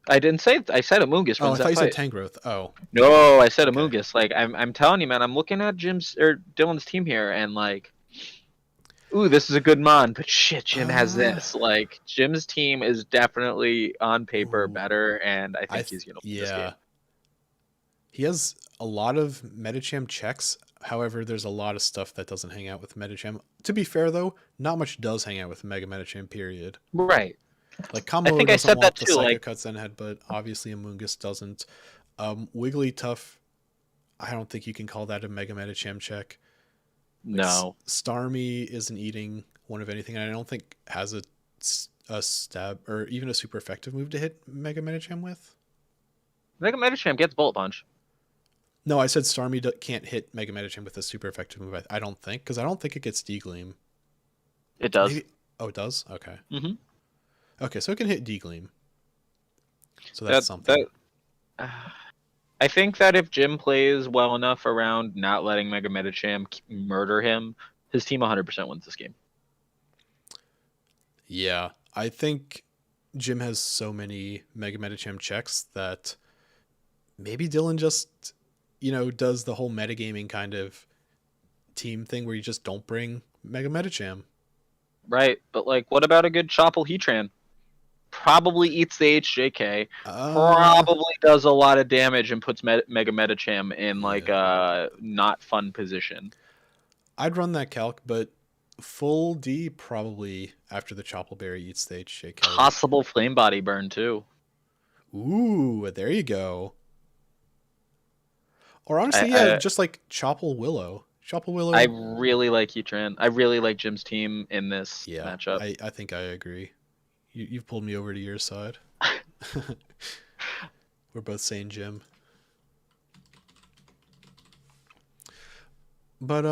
I didn't say. I said Amoonguss Oh, I wins thought that you fight. said Tangrowth. Oh, No, I said Okay. Amoonguss. Like I'm telling you, man. I'm looking at Jim's or Dylan's team here, and like, ooh, this is a good mon, but shit, Jim has this. Like Jim's team is definitely on paper Ooh. better, and I think he's gonna win this yeah. game. He has a lot of Medicham checks. However, there's a lot of stuff that doesn't hang out with Medicham. To be fair, though, not much does hang out with Mega Medicham, period. Right. Like, Combo think I doesn't said want that the too, Psycho like- Cuts in head, but obviously Amoonguss doesn't. Wigglytuff, I don't think you can call that a Mega Medicham check. Like, No. Starmie isn't eating one of anything, and I don't think has a stab or even a super effective move to hit Mega Medicham with. Mega Medicham gets Bullet Punch. No, I said Starmie can't hit Mega Medicham with a super effective move. I don't think, because I don't think it gets D-Gleam. It does. Maybe, oh, it does? Okay. Mm-hmm. Okay, so it can hit D-Gleam. So that's something. I think that if Jim plays well enough around not letting Mega Medicham murder him, his team 100% wins this game. Yeah, I think Jim has so many Mega Medicham checks that maybe Dylan just, does the whole metagaming kind of team thing where you just don't bring Mega Medicham. Right, but like, what about a good Choppel Heatran? Probably eats the HJK. Probably does a lot of damage and puts Mega Medicham in like a not fun position. I'd run that calc, but full D probably after the Choppleberry eats the HJK. Possible Flame Body burn too. Ooh, there you go. Or honestly, just like Chopple Willow. Chopple Willow. I really like Heatran. I really like Jim's team in this matchup. I think I agree. You've pulled me over to your side. We're both saying Jim. But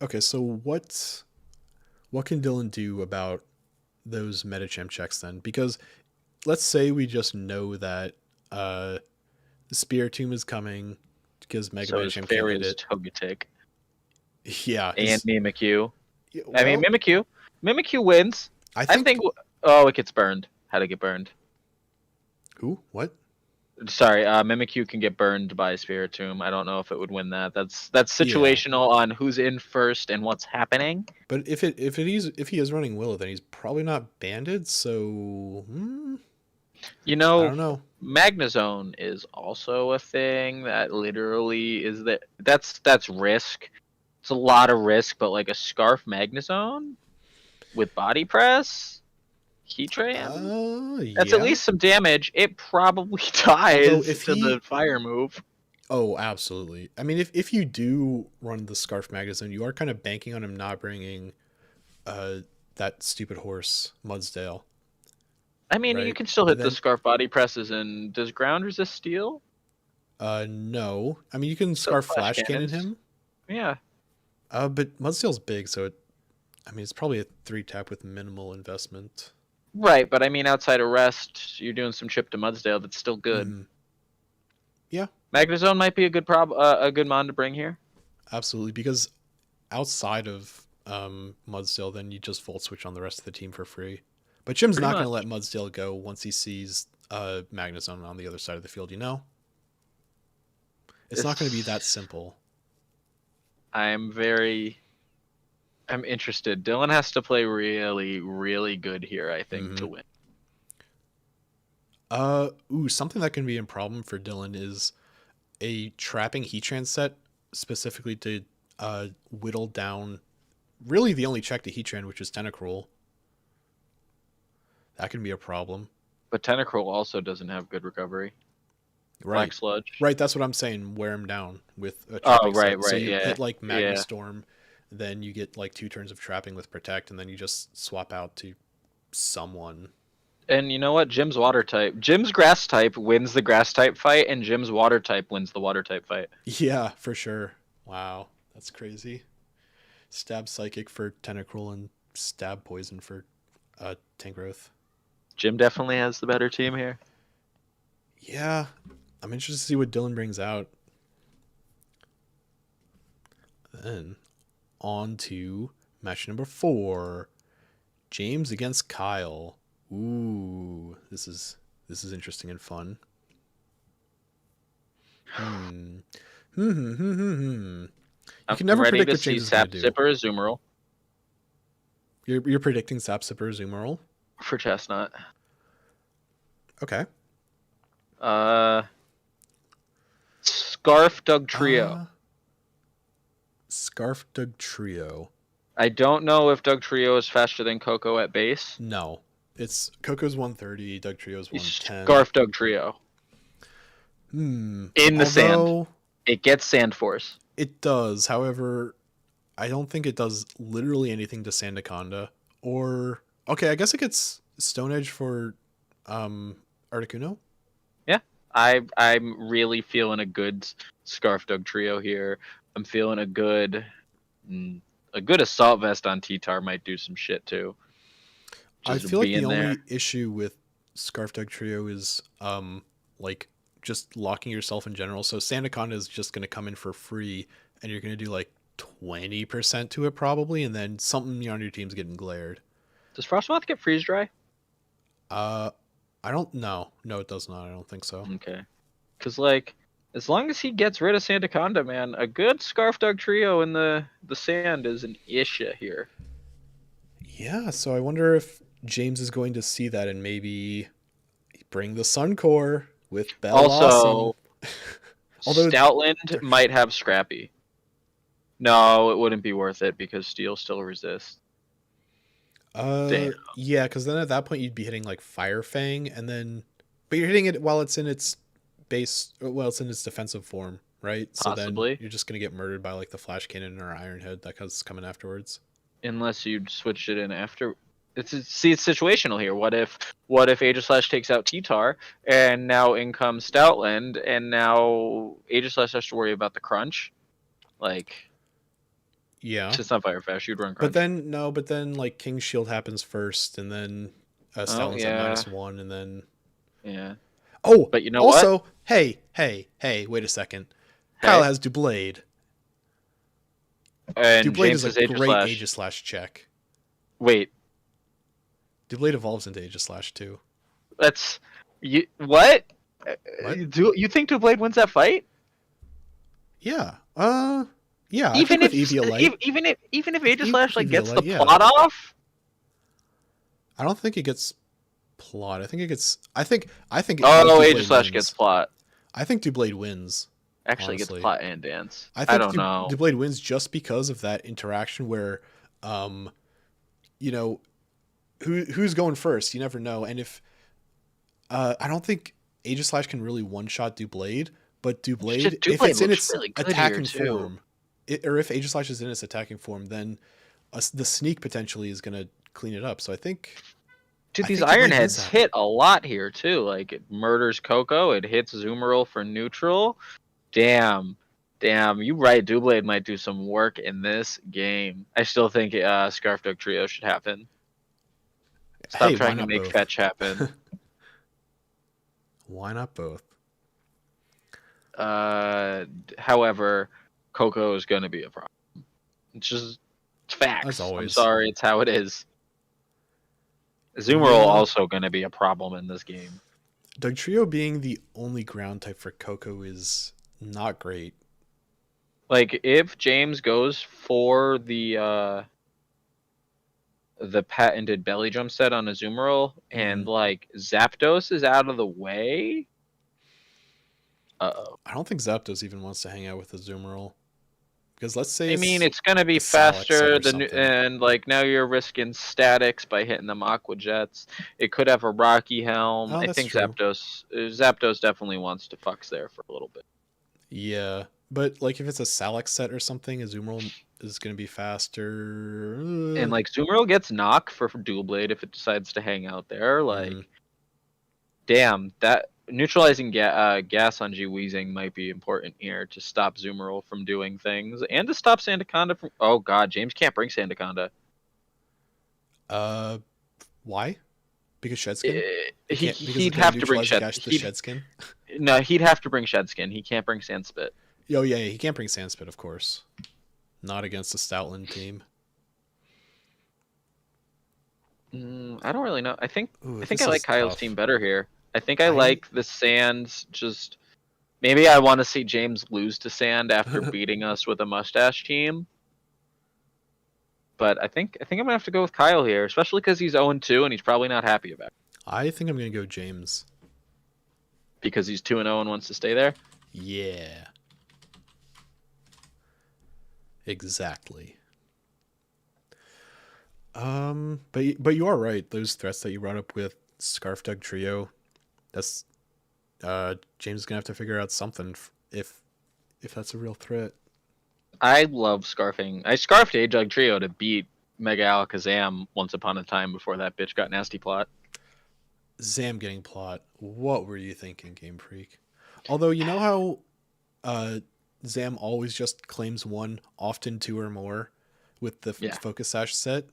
okay, so what can Dylan do about those Medicham checks then? Because let's say we just know that the Spiritomb is coming because Mega Medicham can't hit it. Togetic. Yeah, And Mimikyu. Yeah, I mean, Mimikyu wins. I I think. Oh, it gets burned. How'd it get burned? Who? What? Sorry, Mimikyu can get burned by Spiritomb. I don't know if it would win that. That's situational on who's in first and what's happening. But if he is running Willow, then he's probably not banded. So You I know, don't know. Magnezone is also a thing that literally is that's risk. It's a lot of risk, but like a Scarf Magnezone with body press, Heatran. That's at least some damage. It probably dies to the fire move. Oh, absolutely. I mean, if you do run the Scarf Magnezone, you are kind of banking on him not bringing that stupid horse, Mudsdale. I mean, right? you can still hit Then, the Scarf body presses, and does ground resist steel? No. I mean, you can Scarf Flash Cannon him. Yeah. But Mudsdale's big, so I mean, it's probably a 3-tap with minimal investment. Right, but I mean, outside of rest, you're doing some chip to Mudsdale that's still good. Mhm. Yeah, Magnezone might be a a good mon to bring here. absolutely. Because outside of Mudsdale, then you just Volt Switch on the rest of the team for free. But Jim's Pretty not going to much. let Mudsdale go once he sees Magnezone on the other side of the field, you know? It's not going to be that simple. I'm interested. Dylan has to play really, really good here, I think, to win. Something that can be a problem for Dylan is a trapping Heatran set, specifically to whittle down really the only check to Heatran, which is Tentacruel. That can be a problem. But Tentacruel also doesn't have good recovery. Right. Black Sludge. Right, that's what I'm saying. Wear him down with a Oh, trapping right, set. So right, you yeah. hit like Magma Yeah. Storm, then you get like 2 turns of trapping with Protect, and then you just swap out to someone. And you know what? Jim's water type. Jim's grass type wins the grass type fight, and Jim's water type wins the water type fight. Yeah, for sure. Wow, that's crazy. Stab Psychic for Tentacruel and Stab Poison for Tangrowth. Jim definitely has the better team here. Yeah, I'm interested to see what Dylan brings out. Then on to match number 4, James against Kyle. Ooh, this is interesting and fun. You can never ready predict to what see James is going to do. Sap Zipper Zoomerl You're predicting Sap Sipper Zoomerl? for Chestnut. Okay. Scarf Doug Trio. Scarf Doug Trio. I don't know if Doug Trio is faster than Coco at base. No. It's Coco's 130, Doug Trio's 110. Scarf Doug Trio. In the sand. It gets Sand Force. It does. However, I don't think it does literally anything to Sandaconda. Or okay, I guess it gets Stone Edge for Articuno. Yeah. I'm really feeling a good Scarf Doug Trio here. I'm feeling a good Assault Vest on T-Tar might do some shit too. I feel like the only issue with Scarf Doug Trio is like just locking yourself in general. So Sandaconda is just going to come in for free, and you're going to do like 20% to it probably, and then something on your team's getting glared. Does Frostmoth get freeze dry? I don't know. No, it does not. I don't think so. Okay. Because like, as long as he gets rid of Sandaconda, man, a good Scarf Dog Trio in the sand is an issue here. Yeah, so I wonder if James is going to see that and maybe bring the Sun Core with Bell. Also, Although Stoutland might have Scrappy. No, it wouldn't be worth it because Steel still resists. Damn. Yeah, because then at that point you'd be hitting like Fire Fang, and then, but you're hitting it while it's in its base, well, it's in its defensive form, right? So Possibly. then you're just gonna get murdered by like the Flash Cannon or Iron Head that's coming afterwards. Unless you switched it in after. It's situational here. What if Aegislash takes out T-Tar, and now in comes Stoutland, and now Aegislash has to worry about the crunch? Like, Yeah. it's not Fire Fast. You'd run crunch. But then like King's Shield happens first, and then Stoutland's at -1, and then yeah. oh, But you know also, what? hey, wait a second. Hey. Kyle has Doublade. And Doublade James is a great Aegislash. Aegislash check. Wait, Doublade evolves into Aegislash too. that's you. What? What? Do you think Doublade wins that fight? Yeah. Yeah. Even I if think with Eviolite, even if Aegislash like gets the Eviolite, yeah. plot off. I don't think it gets plot. I think it gets. I think. Oh, Doublade Aegislash wins. gets plot. I think Doublade wins. Actually, honestly. gets plot and dance. I think don't know. Doublade wins just because of that interaction where, you know, who's going first? You never know. And if, I don't think Aegislash can really one-shot Doublade, but Doublade, if it's in its really good attacking here, too. form, or if Aegislash is in its attacking form, then the sneak potentially is going to clean it up. So I think. Dude, I these think Doublade Iron wins Heads that. hit a lot here too. Like it murders Coco, it hits Zoomerl for neutral. Damn. Damn, you right. Doublade might do some work in this game. I still think Scarf Dog Trio should happen. Stop Hey, why trying to not make both? fetch happen. Why not both? However, Coco is going to be a problem. It's facts. As always. I'm sorry, it's how it is. Azumarill Yeah. also going to be a problem in this game. Doug Trio being the only ground type for Coco is not great. Like if James goes for the patented belly jump set on Azumarill and like Zapdos is out of the way. Uh-oh. I don't think Zapdos even wants to hang out with Azumarill. Because let's say I mean, it's gonna be a Salix set faster or than, something. and like now you're risking statics by hitting them Aqua Jets. It could have a Rocky Helm. Oh, I that's think true. Zapdos definitely wants to fucks there for a little bit. Yeah, but like if it's a Salix set or something, Azumarill is going to be faster. And like Azumarill gets knock for Dual Blade if it decides to hang out there. Like, damn, that neutralizing gas on G-Weezing might be important here to stop Azumarill from doing things and to stop Sandaconda from. Oh god, James can't bring Sandaconda. Why? Because Shedskin? He'd have to bring Shedskin? No, he'd have to bring Shedskin. He can't bring Sandspit. Oh yeah, he can't bring Sandspit, of course. Not against the Stoutland team. I don't really know. I think I like Kyle's tough. team better here. I think I like the Sands. Just maybe I want to see James lose to Sand after beating us with a mustache team. But I think I'm gonna have to go with Kyle here, especially because he's 0-2 and he's probably not happy about it. I think I'm gonna go James. Because he's 2-0 and wants to stay there? Yeah. Exactly. But you are right. Those threats that you brought up with Scarf Dug Trio, that's James is gonna have to figure out something if that's a real threat. I love scarfing. I scarfed A-Jug Trio to beat Mega Alakazam once upon a time before that bitch got nasty plot. Zam getting plot. What were you thinking, Game Freak? Although you know how Zam always just claims one, often two or more with the Focus Sash set?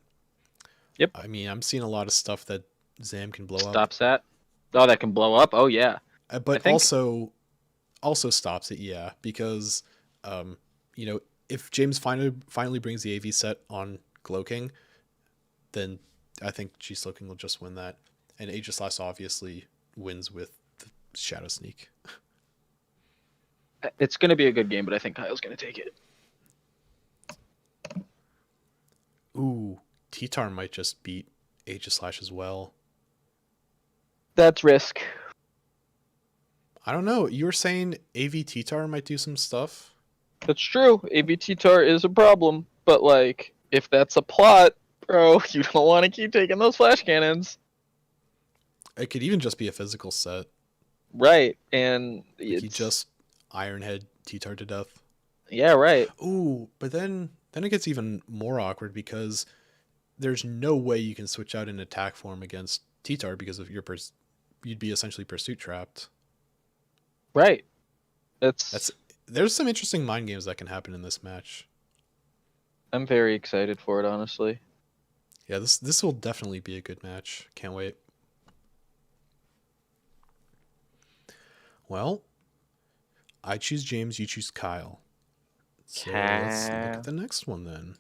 Yep. I mean, I'm seeing a lot of stuff that Zam can blow up. Stops that? Oh, that can blow up? Oh, yeah. But also stops it, yeah, because, you know, if James finally brings the AV set on Glowking, then I think G-Slowking will just win that. And Aegislash obviously wins with the Shadow Sneak. It's going to be a good game, but I think Kyle's going to take it. Ooh, T-Tar might just beat Aegislash as well. That's risk. I don't know. You were saying AV T-Tar might do some stuff? That's true. AV T-Tar is a problem, but like, if that's a plot, bro, you don't want to keep taking those flash cannons. It could even just be a physical set. Right, and he just Ironhead T-Tar to death. Yeah, right. Ooh, but then it gets even more awkward because there's no way you can switch out an attack form against T-Tar because of you'd be essentially pursuit trapped. Right. There's some interesting mind games that can happen in this match. I'm very excited for it, honestly. Yeah, this will definitely be a good match. Can't wait. Well, I choose James, you choose Kyle. So let's look at the next one then.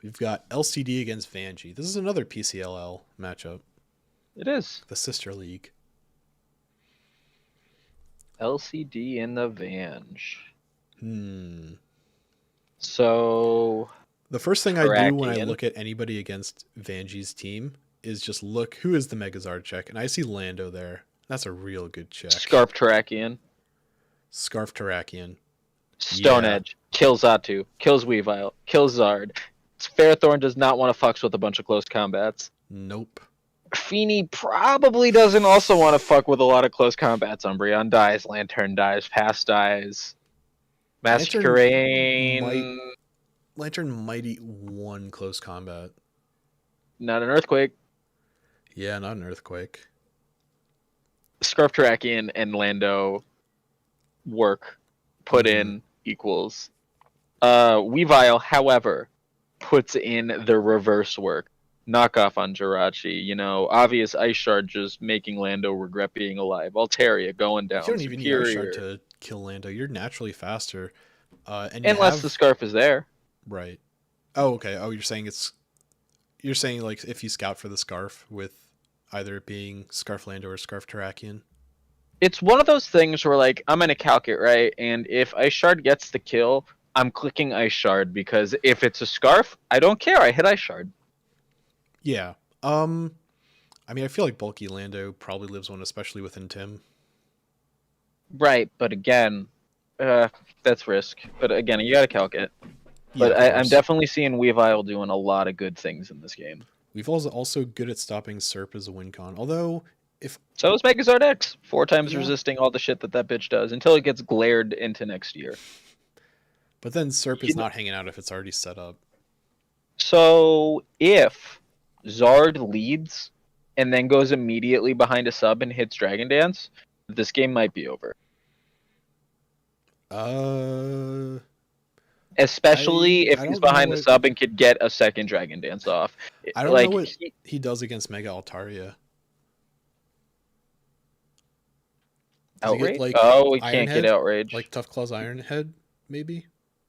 We've got LCD against Vangie. This is another PCLL matchup. It is. The sister league. LCD and the Vange. So the first thing I do when I look at anybody against Vangie's team is just look who is the Megazard check, and I see Lando there. That's a real good check. Scarf Terrakion. Stone Edge. Kills Zatu. Kills Weavile. Kills Zard. Fairthorn does not want to fucks with a bunch of close combats. Nope. Feeny probably doesn't also want to fuck with a lot of close combats. Umbreon dies. Lantern dies. Pass dies. Masquerain. Lantern might eat one close combat. Not an Earthquake. Yeah, not an Earthquake. Scarf Terrakion and Lando work put in equals. Weavile, however, puts in the reverse work. Knockoff on Jirachi, obvious Ice Shard just making Lando regret being alive. Altaria going You down, don't even need Ice Shard superior. to kill Lando. You're naturally faster. And you Unless the have scarf is there. right. Oh, okay. Oh, you're saying like if you scout for the scarf with either it being Scarf Lando or Scarf Terrakion. It's one of those things where like I'm gonna calc it, right? And if Ice Shard gets the kill, I'm clicking Ice Shard because if it's a scarf, I don't care. I hit Ice Shard. Yeah. I mean, I feel like bulky Lando probably lives one, especially within Tim. Right, but again, that's risk. But again, you gotta calc it. Yeah, But of I'm course. definitely seeing Weavile doing a lot of good things in this game. We've also good at stopping Serp as a win con. Although, if So is Megazord X, 4 times Yeah. resisting all the shit that bitch does until it gets glared into next year. but then Serp You is know- not hanging out if it's already set up. So if Zard leads and then goes immediately behind a sub and hits Dragon Dance, this game might be over. Especially if I he's don't know behind the what- sub and could get a second Dragon Dance off. I don't know what he does against Mega Altaria. Does he get, Outrage? like, Oh, we Iron can't Head? get outrage. Like Tough Claw's Iron Head, maybe?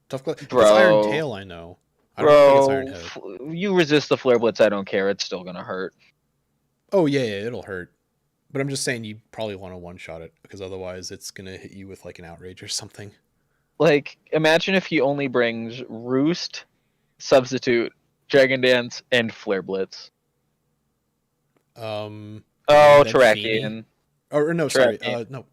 Tough Claw. It's Bro. Iron Tail, I know. I don't think it's Iron Head. You resist the Flare Blitz, I don't care. It's still gonna hurt. Oh, yeah, it'll hurt. But I'm just saying you probably want to one-shot it, because otherwise it's going to hit you with, like, an Outrage or something. Like, imagine if he only brings Roost, Substitute, Dragon Dance, and Flare Blitz. Oh, Oh, then Terrakion. Or no, sorry. Terrakion. No,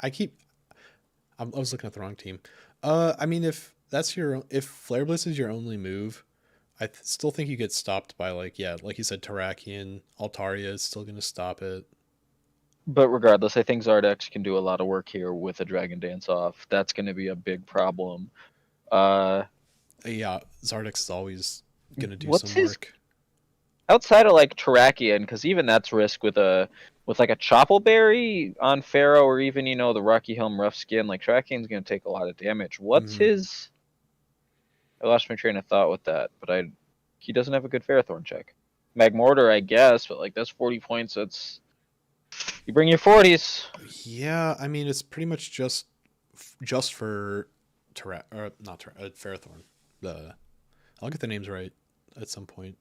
I was looking at the wrong team. I mean, if Flare Blitz is your only move, I still think you get stopped by like you said, Terrakion, Altaria is still going to stop it. But regardless, I think Zardex can do a lot of work here with a Dragon Dance off. That's going to be a big problem. Yeah, Zardex is always going to do What's some his- work. Outside of like Terrakion, because even that's risk with like a Choppleberry on Pharaoh, or even the Rocky Helm Rough Skin. Like Terrakion's going to take a lot of damage. What's Mhm. his? I lost my train of thought with that, but he doesn't have a good Ferrothorn check. Magmortar, I guess, but like that's 40 points. That's you bring your 40s. Yeah, I mean it's pretty much just for Ferrothorn. I'll get the names right at some point.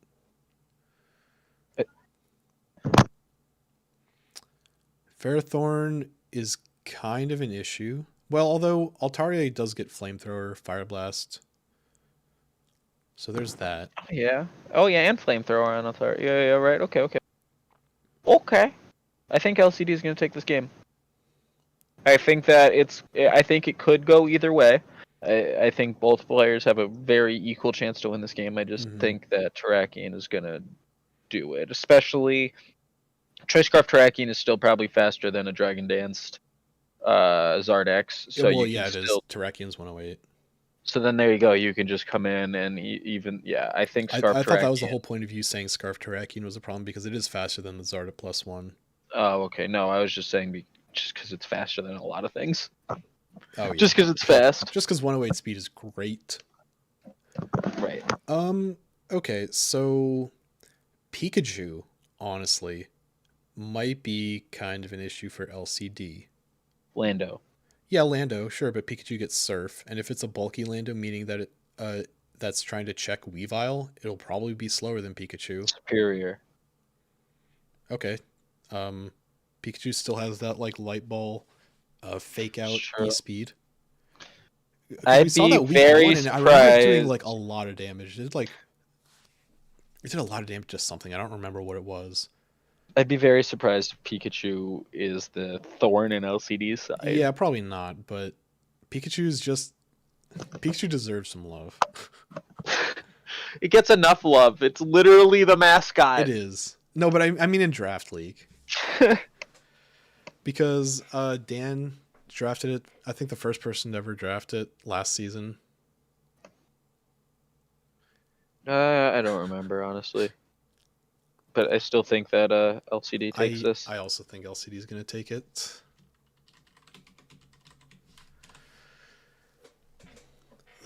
Ferrothorn is kind of an issue. Well, although Altaria does get Flamethrower, Fire Blast. So there's that. Yeah. Oh yeah, and Flamethrower on Altar. Yeah, right. Okay. Okay. I think LCD is going to take this game. I think it could go either way. I think both players have a very equal chance to win this game. I just Mhm. think that Terrakion is going to do it. Especially, Tracecraft Terrakion is still probably faster than a Dragon Danced Zardex. So Well, you yeah, can it still. is. Terrakion's 108. So then there you go. You can just come in and I think I Scarf thought that was the Terrakion- whole point of you saying Scarf Terrakion was a problem because it is faster than the Zarda +1. Oh, okay. No, I was just saying just because it's faster than a lot of things. Oh, yeah. Just because it's fast. Just because 108 speed is great. Right. Okay, so Pikachu, honestly, might be kind of an issue for LCD. Lando. Yeah, Lando, sure, but Pikachu gets Surf, and if it's a bulky Lando, meaning that that's trying to check Weavile, it'll probably be slower than Pikachu. Superior. Okay. Pikachu still has that like light ball fake out Sure. E-speed. I'd We saw be that week very one, and I remember it doing surprised. like a lot of damage. It did a lot of damage to something. I don't remember what it was. I'd be very surprised if Pikachu is the thorn in LCD's side. Yeah, probably not, but Pikachu deserves some love. It gets enough love. It's literally the mascot. It is. No, but I mean in Draft League. Because Dan drafted it. I think the first person to ever draft it last season. I don't remember, honestly. But I still think that LCD takes this. I also think LCD is going to take it.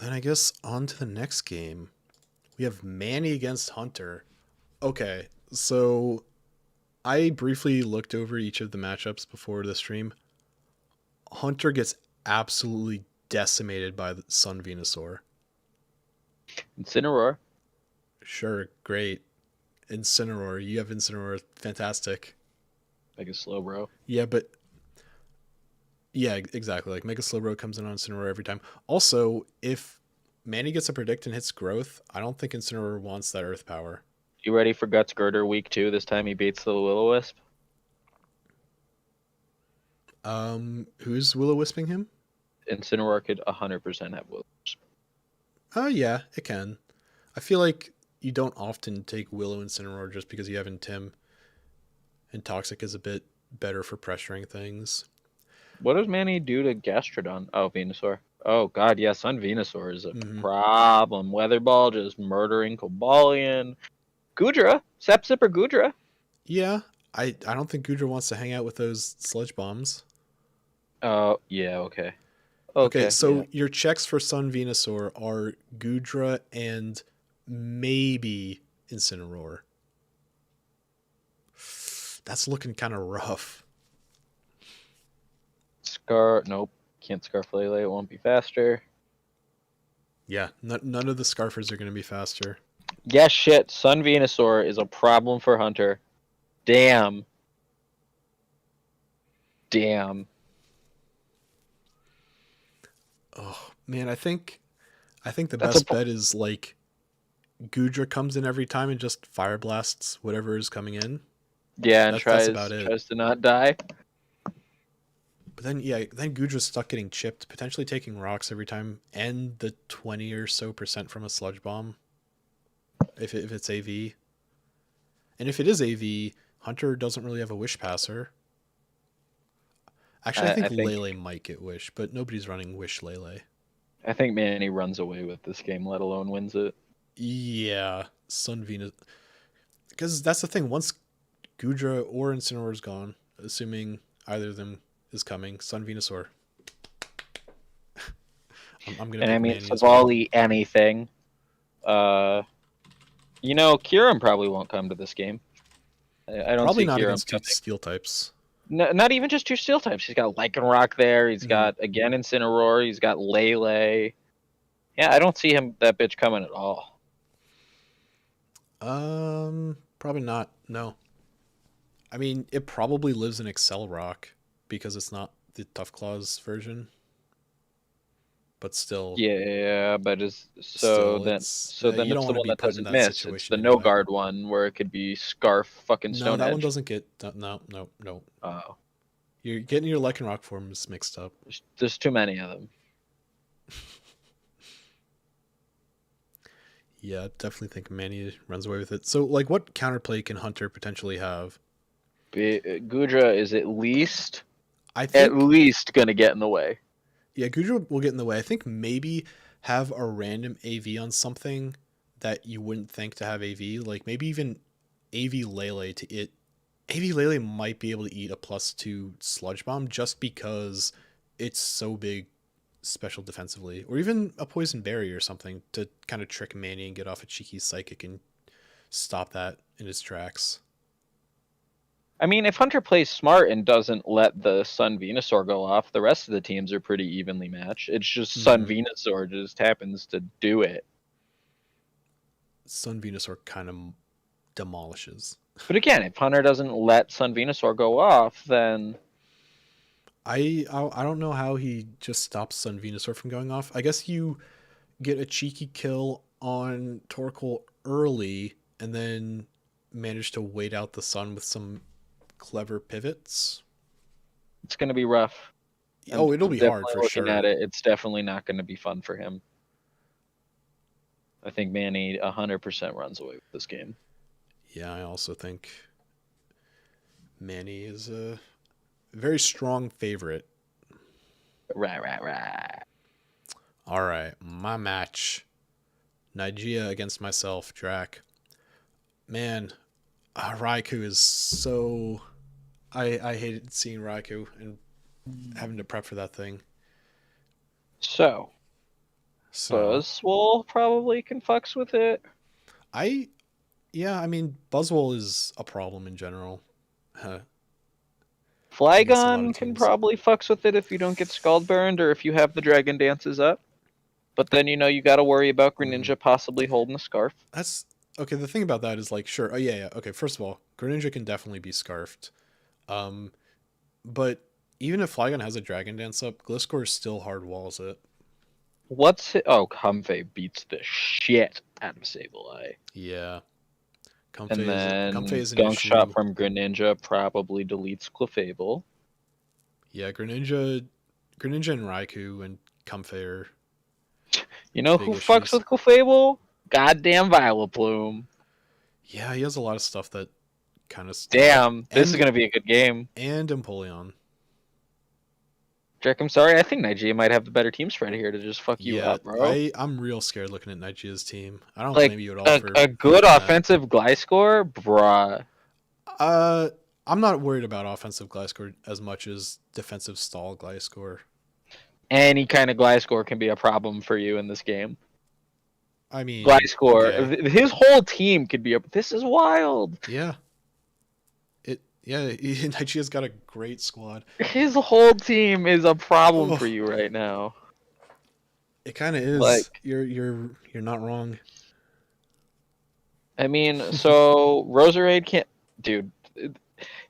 Then I guess on to the next game. We have Manny against Hunter. Okay, so I briefly looked over each of the matchups before the stream. Hunter gets absolutely decimated by the Sun Venusaur. Incineroar. Sure, great. Incineroar, you have Incineroar, fantastic. Like a slow bro. Yeah, but yeah, exactly. Like Mega Slowbro comes in on Incineroar every time. Also, if Manny gets a predict and hits growth, I don't think Incineroar wants that Earth power. You ready for Guts Girder week 2? This time he beats the Will-O-Wisp. Who's Will-O-Wisping him? Incineroar could 100% have Will-O-Wisp. Oh yeah, it can. I feel like you don't often take Willow Incineroar just because you have Tim, and Toxic is a bit better for pressuring things. What does Manny do to Gastrodon? Oh, Venusaur. Oh god, yes, on Venusaur is a problem. Weather Ball just murdering Cobalion. Goodra, Sap Sipper Goodra. Yeah, I don't think Goodra wants to hang out with those sludge bombs. Oh, yeah, okay. Okay, so yeah. your checks for Sun Venusaur are Goodra and maybe Incineroar. That's looking kind of rough. Nope. Can't Scarf Lele, it won't be faster. Yeah, none of the Scarfers are going to be faster. Yeah, shit. Sun Venusaur is a problem for Hunter. Damn. Oh man, I think the That's best bet is like Goodra comes in every time and just fire blasts whatever is coming in. Yeah, and That's about it. tries to not die. But then then Goodra's stuck getting chipped, potentially taking rocks every time, and the 20 or so % from a sludge bomb. If it's AV. And if it is AV, Hunter doesn't really have a Wish Passer. Actually, I think Lele might get Wish, but nobody's running Wish Lele. I think Manny runs away with this game, let alone wins it. Yeah, Sun Venus. Because that's the thing, once Goodra or Incineroar is gone, assuming either of them is coming, Sun Venusaur. I'm gonna. And I mean, Manny Savali anything. You know, Kieran probably won't come to this game. I don't probably see not Kieran against two coming. steel types. No, not even just 2 steel types. He's got Lycanroc there. He's got again Incineroar. He's got Lele. Yeah, I don't see that bitch coming at all. Probably not. No. I mean, it probably lives in Excel Rock because it's not the Tough Claws version. But still. Yeah, but then you it's don't the want to one be that put in doesn't that miss. It's situation the anyway. no guard one where it could be Scarf fucking Stone No, that Edge. one doesn't get. No. Oh. You're getting your Lycanroc forms mixed up. There's too many of them. Yeah, I definitely think Manny runs away with it. So, like, what counterplay can Hunter potentially have? Goodra is at least gonna get in the way. Yeah, Goodra will get in the way. I think maybe have a random AV on something that you wouldn't think to have AV. Like maybe even AV Lele to it. AV Lele might be able to eat a +2 Sludge Bomb just because it's so big special defensively. Or even a Poison Berry or something to kind of trick Manny and get off a cheeky Psychic and stop that in its tracks. I mean, if Hunter plays smart and doesn't let the Sun Venusaur go off, the rest of the teams are pretty evenly matched. It's just Sun Venusaur just happens to do it. Sun Venusaur kind of demolishes. But again, if Hunter doesn't let Sun Venusaur go off, then I don't know how he just stops Sun Venusaur from going off. I guess you get a cheeky kill on Torkoal early and then manage to wait out the Sun with some clever pivots. It's going to be rough. Oh, it'll be hard for sure. Looking at it, it's definitely not going to be fun for him. I think Manny 100% runs away with this game. Yeah, I also think Manny is a very strong favorite. Right. All right, my match. Nigeria against myself, Drac. Man, Raikou is so... I hated seeing Raikou and having to prep for that thing. So So Buzzwole probably can fucks with it. I mean, Buzzwole is a problem in general. Against a lot Flygon of can teams. probably fucks with it if you don't get Scald Burned or if you have the Dragon Dances up. But then you got to worry about Greninja possibly holding a scarf. That's okay. The thing about that is like, sure, oh yeah. Okay, first of all, Greninja can definitely be scarfed. But even if Flygon has a Dragon Dance up, Gliscor still hard walls it. What's it? Oh, Comfey beats the shit out of Sableye. Yeah. And then Comfey is an Gunk issue. Shot from Greninja probably deletes Clefable. Yeah, Greninja and Raikou and Comfey are You know big who issues. fucks with Clefable? Goddamn Vileplume. Yeah, he has a lot of stuff that kind of Damn, this is gonna be a good game. And Empoleon. Jack, I'm sorry. I think Nigeria might have the better team spread here to just fuck you up, bro. I'm real scared looking at Nigeria's team. I don't Like blame you at all for a good that. offensive Gliscor, bruh. I'm not worried about offensive Gliscor as much as defensive stall Gliscor. Any kind of Gliscor can be a problem for you in this game. I mean, Gliscor, okay. his whole team could be up. This is wild. Yeah. Nigeria's got a great squad. His whole team is a problem for you right now. It kind of is. Like, you're not wrong. I mean, so Roserade can't, dude.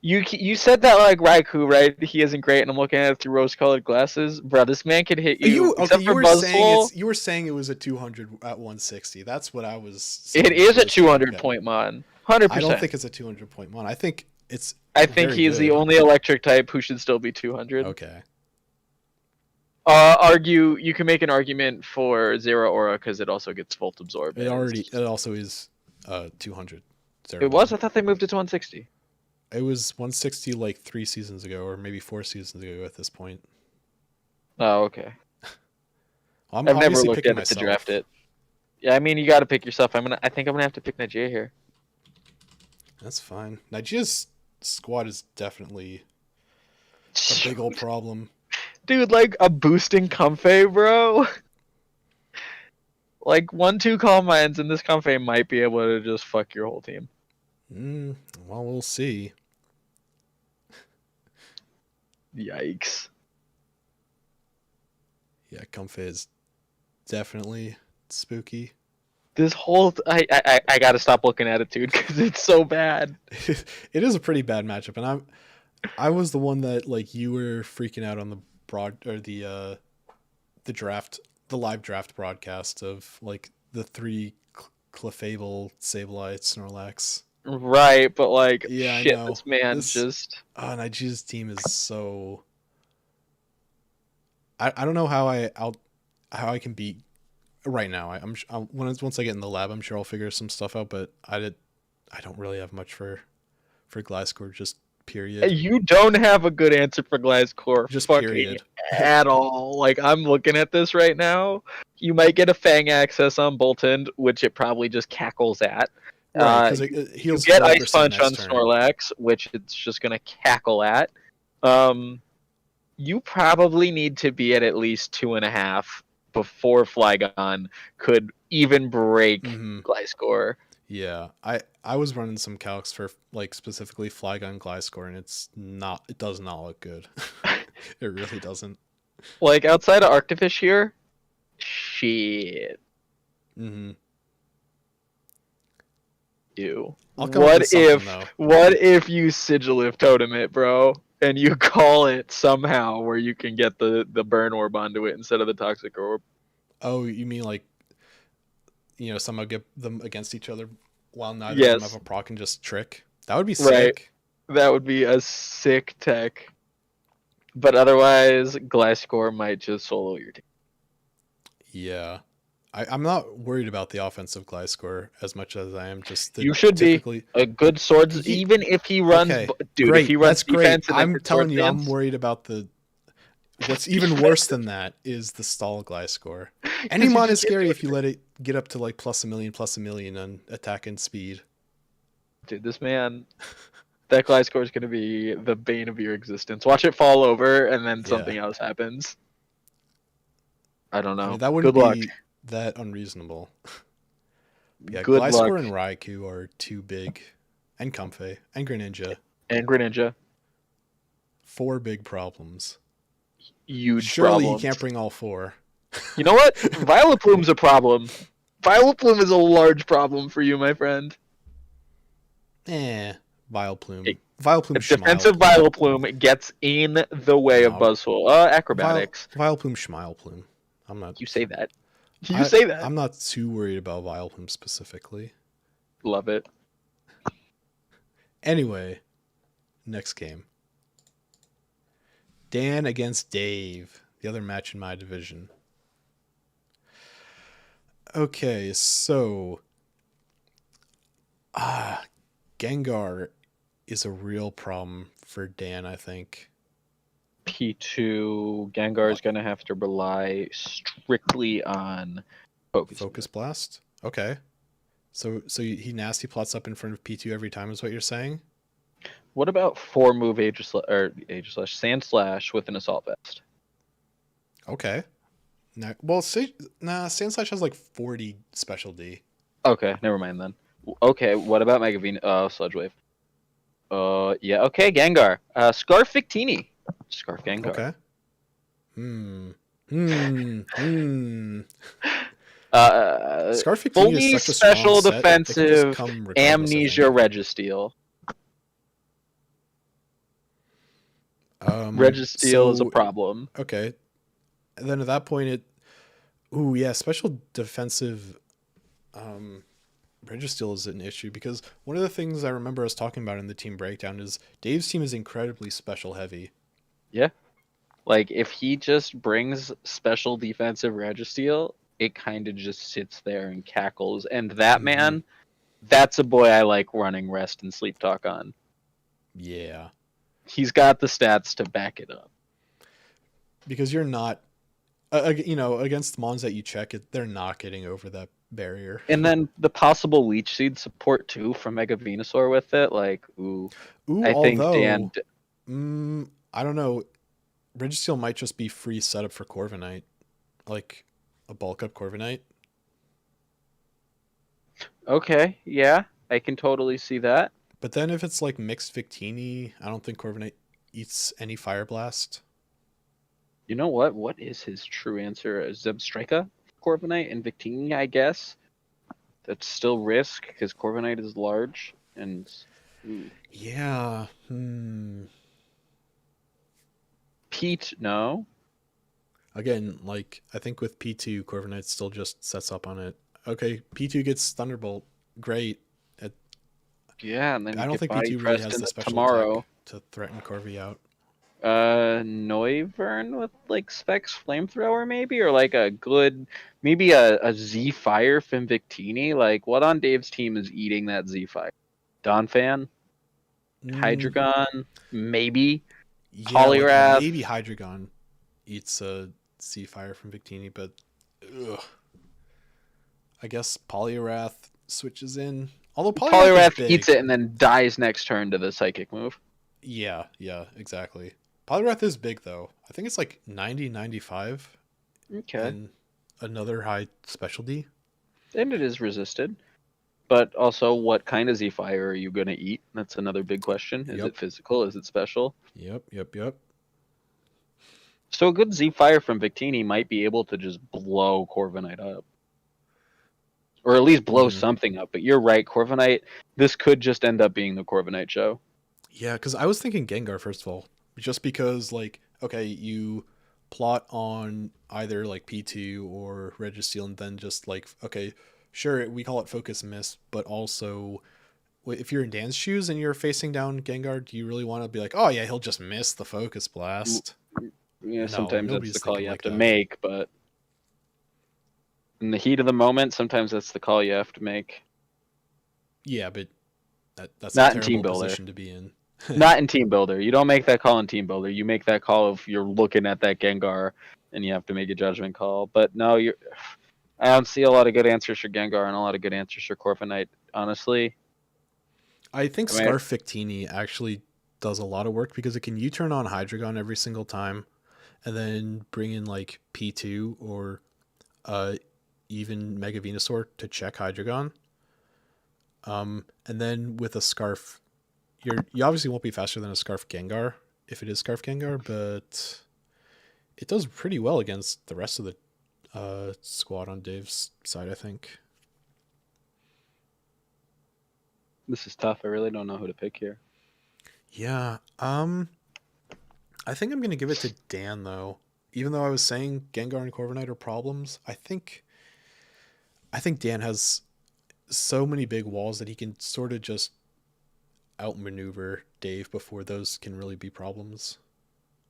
You said that like Raikou, right? He isn't great, and I'm looking at it through rose-colored glasses, bro. This man could hit you. You were saying it was a 200 at 160. That's what I was saying. It is a 200 point mon, 100%. I don't think it's a 200 point mon. I think it's. I think he's the only electric type who should still be 200. Okay. You can make an argument for Zero Aura because it also gets Volt Absorb. It also is 200. It was? I thought they moved it to 160. It was 160 like 3 seasons ago, or maybe 4 seasons ago at this point. Oh, okay. I've never looked at it to draft it. Yeah, I mean, you got to pick yourself. I think I'm gonna have to pick Nigeria here. That's fine. Nigeria's squad is definitely a big old problem. Dude, like a boosting Comfey, bro. Like 1-2 Calm Minds and this Comfey might be able to just fuck your whole team. Well, we'll see. Yikes. Yeah, Comfey is definitely spooky. This whole I gotta stop looking at it, dude, because it's so bad. It is a pretty bad matchup, and I was the one that like you were freaking out on the live draft broadcast of like the 3 Clefable, Sableye, Snorlax. Right, but like, yeah, shit, I know. this man just. Oh, Nigeria's team is so. I don't know how I can beat right now. Once I get in the lab, I'm sure I'll figure some stuff out. But I don't really have much for Gliscor. Just period. You don't have a good answer for Gliscor. Just period. At all. Like, I'm looking at this right now. You might get a Fang access on Boltund, which it probably just cackles at. Right, you get Ice Punch on Snorlax, which it's just going to cackle at. You probably need to be at least 2.5 before Flygon could even break Gliscor. Yeah, I was running some calcs for like specifically Flygon Gliscor, and it does not look good. It really doesn't. Like outside of Arctifish here, shit. You. What if you Sigilif Totem it, bro, and you call it somehow where you can get the burn orb onto it instead of the toxic orb? Oh, you mean like somehow get them against each other while neither of them have a proc and just trick? That would be sick. Right. That would be a sick tech. But otherwise, Gliscor might just solo your team. Yeah. I'm not worried about the offensive Gliscor as much as I am just the You should be a good swords, even if he runs... Okay, dude, great, if he runs defense... Great. I'm telling you, I'm worried about the... What's even worse than that is the stall Gliscor. Any mon is scary if you let it get up to like plus a million on attack and speed. Dude, this man... That Gliscor is going to be the bane of your existence. Watch it fall over, and then something else happens. I don't know. I mean, that wouldn't that unreasonable. Yeah, Good luck. Gliscor and Raikou are too big, and Comfey and Greninja. And Greninja. 4 big problems. Huge Surely problems. you can't bring all 4. You know what? Vileplume's a problem. Vileplume is a large problem for you, my friend. Vileplume. It- Vileplume A defensive Schmileplume. Vileplume gets in the way of No. Buzzwole. Acrobatics. Vileplume Schmileplume. I'm not. You say that. You say that. I'm not too worried about Vileplume specifically. Love it. Anyway, next game. Dan against Dave, the other match in my division. Okay, so Gengar is a real problem for Dan, I think. P2 Gengar is going to have to rely strictly on Focus Blast? Okay. So he nasty plots up in front of P2 every time is what you're saying? What about 4-move Aegislash Sand Slash with an Assault Vest? Okay. Sand Slash has like 40 special D. Okay, never mind then. Okay, what about Mega Venus? Sludge Wave. Yeah, okay, Gengar. Scarf Victini. Scarf Gengar. Okay. Scarf Victini Fully is such a special strong set, it can just defensive come regardless of Amnesia anything. Registeel. Registeel is a problem. Okay. And then at that point special defensive Registeel is an issue because one of the things I remember us talking about in the team breakdown is Dave's team is incredibly special heavy. Yeah. Like, if he just brings special defensive Registeel, it kind of just sits there and cackles. And that man, that's a boy I like running Rest and Sleep Talk on. Yeah. He's got the stats to back it up. Because you're not, against the mons that you check, they're not getting over that barrier. And then the possible Leech Seed support, too, from Mega Venusaur with it. Like, I think Dan... I don't know. Registeel might just be free setup for Corviknight. Like, a bulk up Corviknight. Okay, yeah, I can totally see that. But then if it's like mixed Victini, I don't think Corviknight eats any Fire Blast. You know what? What is his true answer? Zebstrika, Corviknight, and Victini, I guess. That's still risk, because Corviknight is large, and... Yeah. Pete, no. Again, like, I think with P2, Corviknight still just sets up on it. Okay, P2 gets Thunderbolt. Great. Yeah, and then I don't think P2 really has the special attack to threaten Corvi out. Noivern with, like, Specs Flamethrower, maybe? Or, like, maybe a Z-Fire from Victini? Like, what on Dave's team is eating that Z-Fire? Donphan? Hydreigon? Maybe? Yeah, Poliwrath? like maybe Hydreigon eats a Z-Fire from Victini, but I guess Poliwrath switches in. Although Poliwrath eats it and then dies next turn to the Psychic move. Yeah, exactly. Poliwrath is big, though. I think it's like 90, 95. Okay. And another high specialty. And it is resisted. But also, what kind of Z-Fire are you going to eat? That's another big question. Is it physical? Is it special? Yep. So a good Z-Fire from Victini might be able to just blow Corviknight up. Or at least blow something up. But you're right, Corviknight, this could just end up being the Corviknight show. Yeah, because I was thinking Gengar, first of all. Just because, like, okay, you plot on either, like, P2 or Registeel, and then just, like, okay, sure, we call it Focus Miss, but also, if you're in Dan's shoes and you're facing down Gengar, do you really want to be like, oh, yeah, he'll just miss the Focus Blast? Yeah, No, sometimes that's the call you have like to that. make, but in the heat of the moment, sometimes that's the call you have to make. Yeah, but that's Not a in terrible Team Builder. position to be in. Not in Team Builder. You don't make that call in Team Builder. You make that call if you're looking at that Gengar and you have to make a judgment call. But no, I don't see a lot of good answers for Gengar and a lot of good answers for Corviknight, honestly. I think Scarf Victini actually does a lot of work because it can U-turn on Hydreigon every single time and then bring in like P2 or even Mega Venusaur to check Hydreigon. And then with a Scarf, you obviously won't be faster than a Scarf Gengar if it is Scarf Gengar, but it does pretty well against the rest of the squad on Dave's side, I think. This is tough. I really don't know who to pick here. Yeah, I think I'm gonna give it to Dan though. Even though I was saying Gengar and Corviknight are problems, I think Dan has so many big walls that he can sort of just outmaneuver Dave before those can really be problems.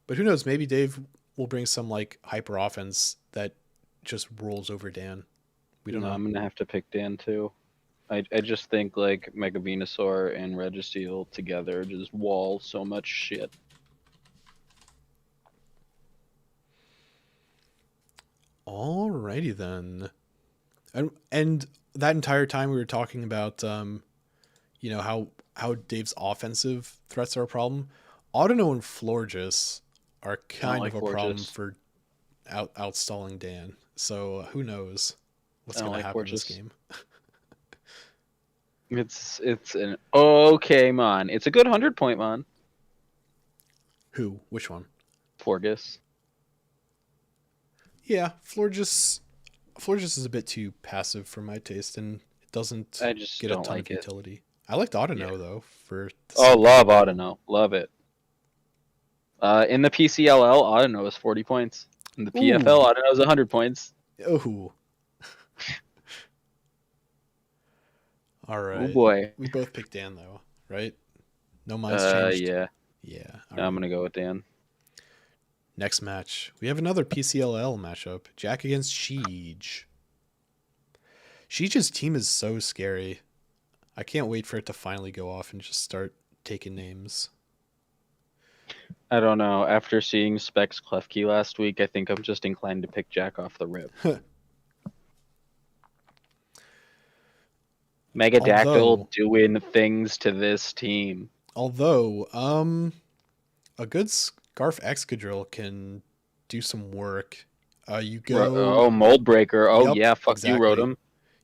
But who knows? Maybe Dave will bring some like hyper offense that just rolls over Dan. We don't know. I'm gonna have to pick Dan too. I just think like Mega Venusaur and Registeel together just wall so much shit. Alrighty then. And that entire time we were talking about how Dave's offensive threats are a problem. Audino and Florges are kind like of a problem Florges. for outstalling Dan. So who knows what's I don't going to like happen in this Florges. game. It's an okay mon. It's a good 100-point mon. Who? Which one? Forgus. Yeah, Florges is a bit too passive for my taste, and it doesn't I just get a don't ton like of it. utility. I liked Audino Yeah. though for the Oh, same love reason. Audino. Love it. In the PCLL, Audino is 40 points. In the PFL, Ooh. Audino is 100 points. Oh. All right. Oh boy. We both picked Dan though, right? No minds changed. Yeah. Yeah. all No, I'm right. gonna go with Dan. Next match, we have another PCLL matchup: Jack against Sheej. Sheej's team is so scary. I can't wait for it to finally go off and just start taking names. I don't know. After seeing Specs Klefki last week, I think I'm just inclined to pick Jack off the rip. Megadactyl Although- doing things to this team. Although, a good Scarf Excadrill can do some work. You go. Oh, Mold Breaker. Oh, Yup, yeah. Fuck exactly. you, Rotom.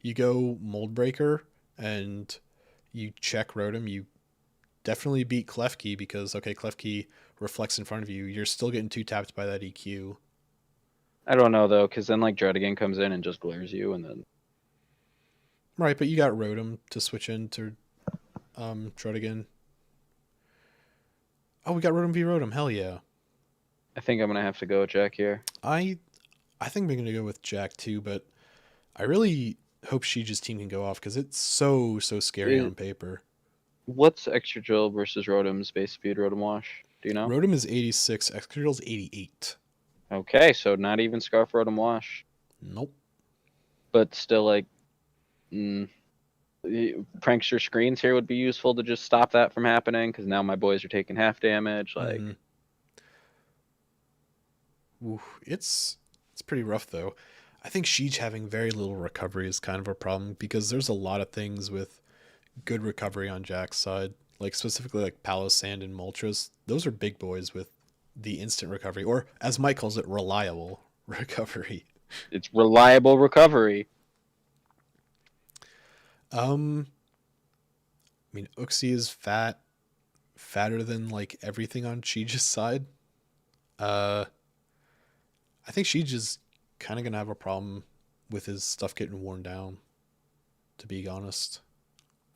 You go Mold Breaker and you check Rotom. You definitely beat Klefki because, okay, Klefki reflects in front of you. You're still getting 2-tapped by that EQ. I don't know, though, because then, like, Dredigan comes in and just glares you, and then... Right, but you got Rotom to switch into Dredigan. Oh, we got Rotom v Rotom. Hell yeah. I think I'm going to have to go with Jack here. I think we're going to go with Jack too, but I really hope Sheej's team can go off because it's so scary on paper. What's Extra Drill versus Rotom's base speed Rotom Wash? Do you know? Rotom is 86, Excadrill's 88. Okay, so not even Scarf Rotom Wash. Nope. But still, like, prankster screens here would be useful to just stop that from happening, because now my boys are taking half damage. Like, Ooh, it's pretty rough though. I think Sheej having very little recovery is kind of a problem because there's a lot of things with good recovery on Jack's side, like specifically like Palossand and Moltres. Those are big boys with the instant recovery, or as Mike calls it, reliable recovery. it's reliable recovery. I mean, Uxie is fatter than like everything on Sheej's side. I think Sheej is kind of gonna have a problem with his stuff getting worn down, to be honest.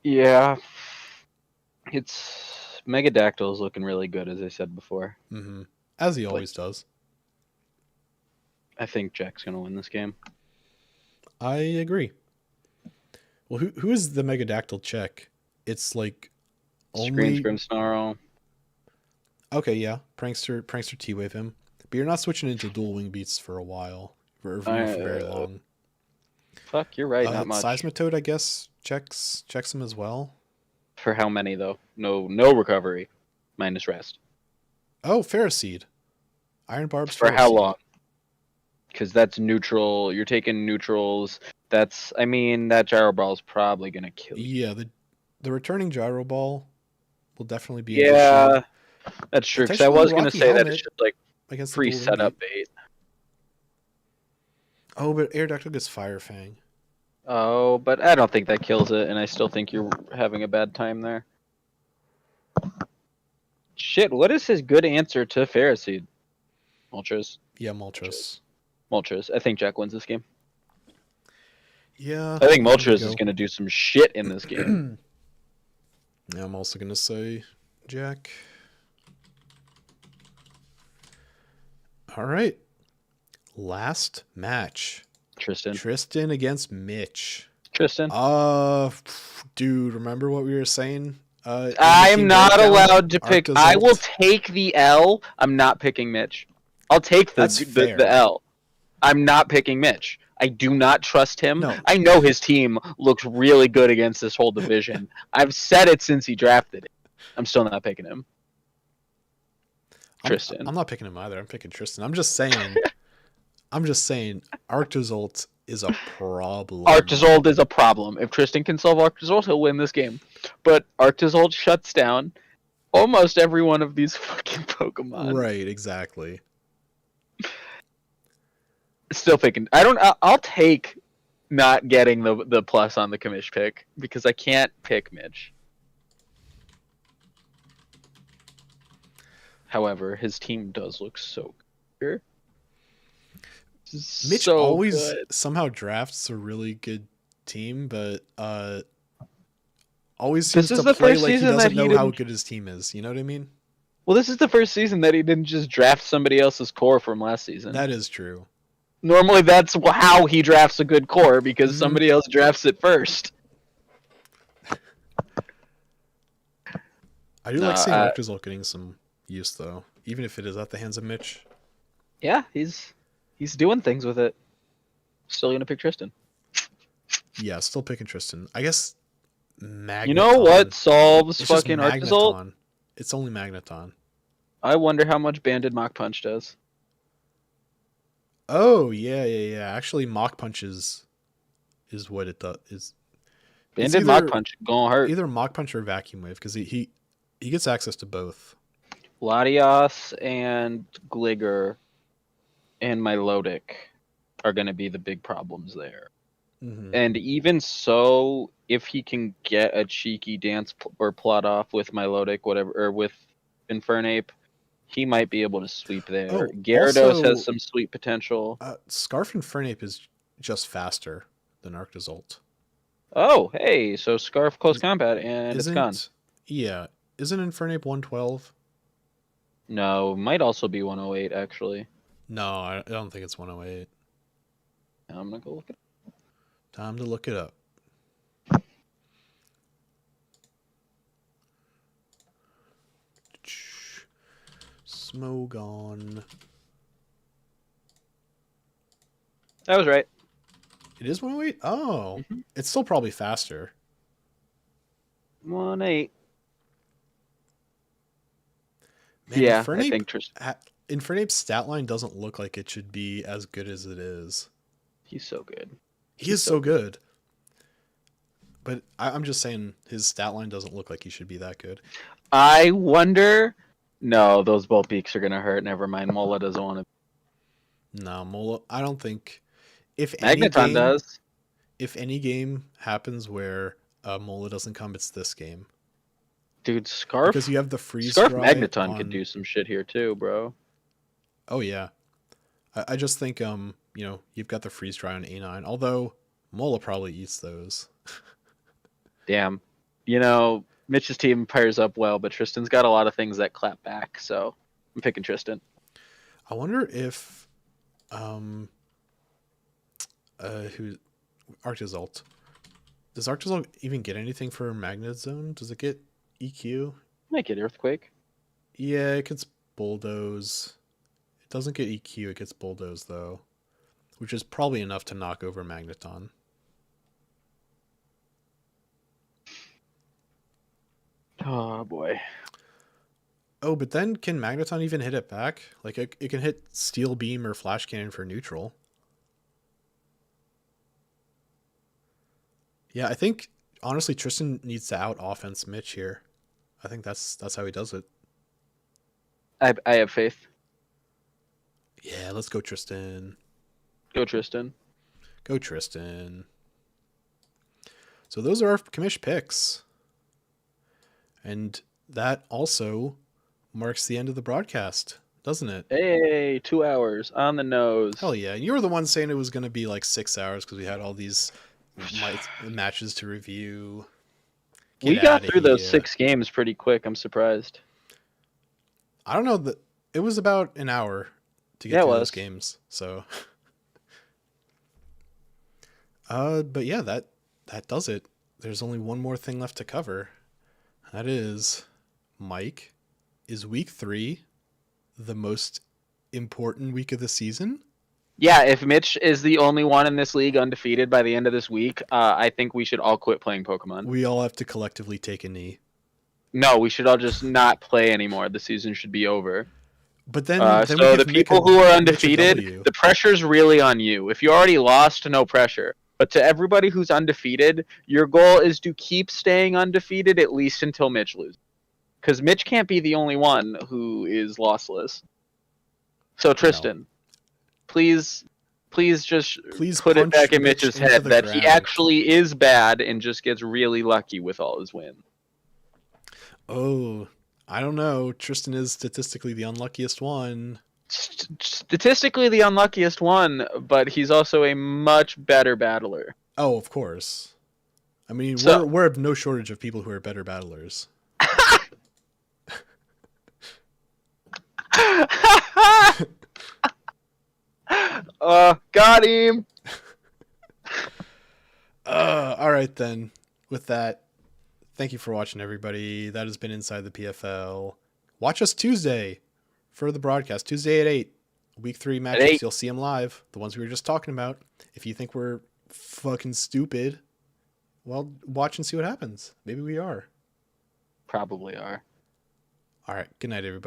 Yeah. It's Megadactyl is looking really good, as I said before. Mm-hmm. As he always does. I think Jack's going to win this game. I agree. Well, who is the Megadactyl check? It's like only... Scream Snarl. Okay, yeah. Prankster T-Wave him. But you're not switching into dual wing beats for a while. For very long. Fuck, you're right, not much. Seismitoad, I guess, checks him as well. For how many, though? No recovery. Minus rest. Oh, Ferroseed. Iron Barb's For how Ferroseed. long? Because that's neutral. You're taking neutrals. That's, I mean, that Gyro Ball is probably going to kill you. Yeah, the returning Gyro Ball will definitely be Yeah, that's true. Because I Potentially was going to Rocky say that Helmet it's just like against the free dual wing setup beat. bait. Oh, but Aerodactyl gets Fire Fang. Oh, but I don't think that kills it, and I still think you're having a bad time there. Shit, what is his good answer to Pharisee? Moltres. Yeah, Moltres. Moltres. I think Jack wins this game. Yeah. I think there we Moltres go. is going to do some shit in this game. Yeah, I'm also gonna say Jack. All right. Last match. Tristan. Tristan against Mitch. Tristan. Dude, remember what we were saying? I'm not allowed to pick. I will Arctozolt? take the L. I'm not picking Mitch. I'll take That's fair. the L. I'm not picking Mitch. I do not trust him. No. I know his team looks really good against this whole division. I've said it since he drafted it. I'm still not picking him. Tristan. I'm not picking him either. I'm picking Tristan. I'm just saying. Arctozolt is a problem. Arctozolt is a problem. If Tristan can solve Arctozolt, he'll win this game. But Arctozolt shuts down almost every one of these fucking Pokemon. Right, exactly. Still picking. I'll take not getting the plus on the commish pick because I can't pick Mitch. However, his team does look so good. Mitch So always good. somehow drafts a really good team, but always seems This is to the play first like he season doesn't that he know how didn't- good his team is. You know what I mean? Well, this is the first season that he didn't just draft somebody else's core from last season. That is true. Normally, that's how he drafts a good core because Mhm. somebody else drafts it first. I do No, like seeing Arctozolt getting some use though, even if it is at the hands of Mitch. Yeah, he's doing things with it. Still gonna pick Tristan. Yeah, still picking Tristan. I guess Magneton. You know what solves It's just fucking Arctozolt? Magneton. It's only Magneton. I wonder how much Banded Mach Punch does. Oh yeah. Actually, Mach Punch is what it does. It's Banded Mach either- Punch gonna hurt. either Mach Punch or Vacuum Wave because he gets access to both. Latios and Gligar and Milotic are gonna be the big problems there. Mhm. And even so, if he can get a cheeky dance or plot off with Milotic, whatever, or with Infernape, he might be able to sweep there. Oh, Gyarados also- has some sweet potential. Scarf and Fernape is just faster than Arctozolt. Oh, hey, so Scarf close combat and it's gone. Yeah, isn't Infernape 112? No, might also be 108 actually. No, I don't think it's 108. I'm gonna go look at it. Time to look it up. Smogon. That was right. It is 108? Oh, Mhm. it's still probably faster. 1-8. Man, Yeah, I Infernape, think Tristan. Infernape's stat line doesn't look like it should be as good as it is. He's so good. He is so good. But I'm just saying his stat line doesn't look like he should be that good. I wonder. No, those both beaks are gonna hurt. Never mind. Mola doesn't want to. No, Mola, I don't think. If any Magneton game, does. If any game happens where Mola doesn't come, it's this game. Dude, Scarf. Because you have the freeze Scarf dry Magneton on- could do some shit here too, bro. Oh yeah, I just think you've got the freeze dry on A9. Although Mola probably eats those. Damn. Mitch's team pairs up well, but Tristan's got a lot of things that clap back, so I'm picking Tristan. I wonder if who Arctozolt. Does Arctozolt even get anything for Magnet Zone? Does it get EQ? Might get Earthquake. Yeah, it gets Bulldoze. It doesn't get EQ, it gets Bulldoze though. Which is probably enough to knock over Magneton. Oh boy. Oh, but then can Magneton even hit it back? Like it can hit Steel Beam or Flash Cannon for neutral. Yeah, I think honestly Tristan needs to out offense Mitch here. I think that's how he does it. I have faith. Yeah, let's go Tristan. Go Tristan. Go Tristan. So those are our commish picks. And that also marks the end of the broadcast, doesn't it? Hey, 2 hours on the nose. Hell yeah. And you were the one saying it was going to be like 6 hours because we had all these matches to review. We Get got outta through those here. 6 games pretty quick. I'm surprised. I don't know. It was about an hour to get Yeah, it through was. those games. So, but yeah, that does it. There's only one more thing left to cover. That is, Mike, is week 3 the most important week of the season? Yeah, if Mitch is the only one in this league undefeated by the end of this week, I think we should all quit playing Pokemon. We all have to collectively take a knee. No, we should all just not play anymore. The season should be over. But then, So we the could make people who are Mitch a undefeated, W. the pressure's really on you. If you already lost, no pressure. But to everybody who's undefeated, your goal is to keep staying undefeated at least until Mitch loses. Because Mitch can't be the only one who is lossless. So Tristan, please just Please put it punch back in Mitch Mitch's into head the that he ground. actually is bad and just gets really lucky with all his wins. Oh, I don't know. Tristan is statistically the unluckiest one. Statistically the unluckiest one, but he's also a much better battler. Oh, of course. I mean, So- we're of no shortage of people who are better battlers. Got him. All right, then. With that, thank you for watching, everybody. That has been Inside the PFL. Watch us Tuesday for the broadcast. Tuesday at 8. Week 3 matchups. 8. You'll see them live. The ones we were just talking about. If you think we're fucking stupid, well, watch and see what happens. Maybe we are. Probably are. All right. Good night, everybody.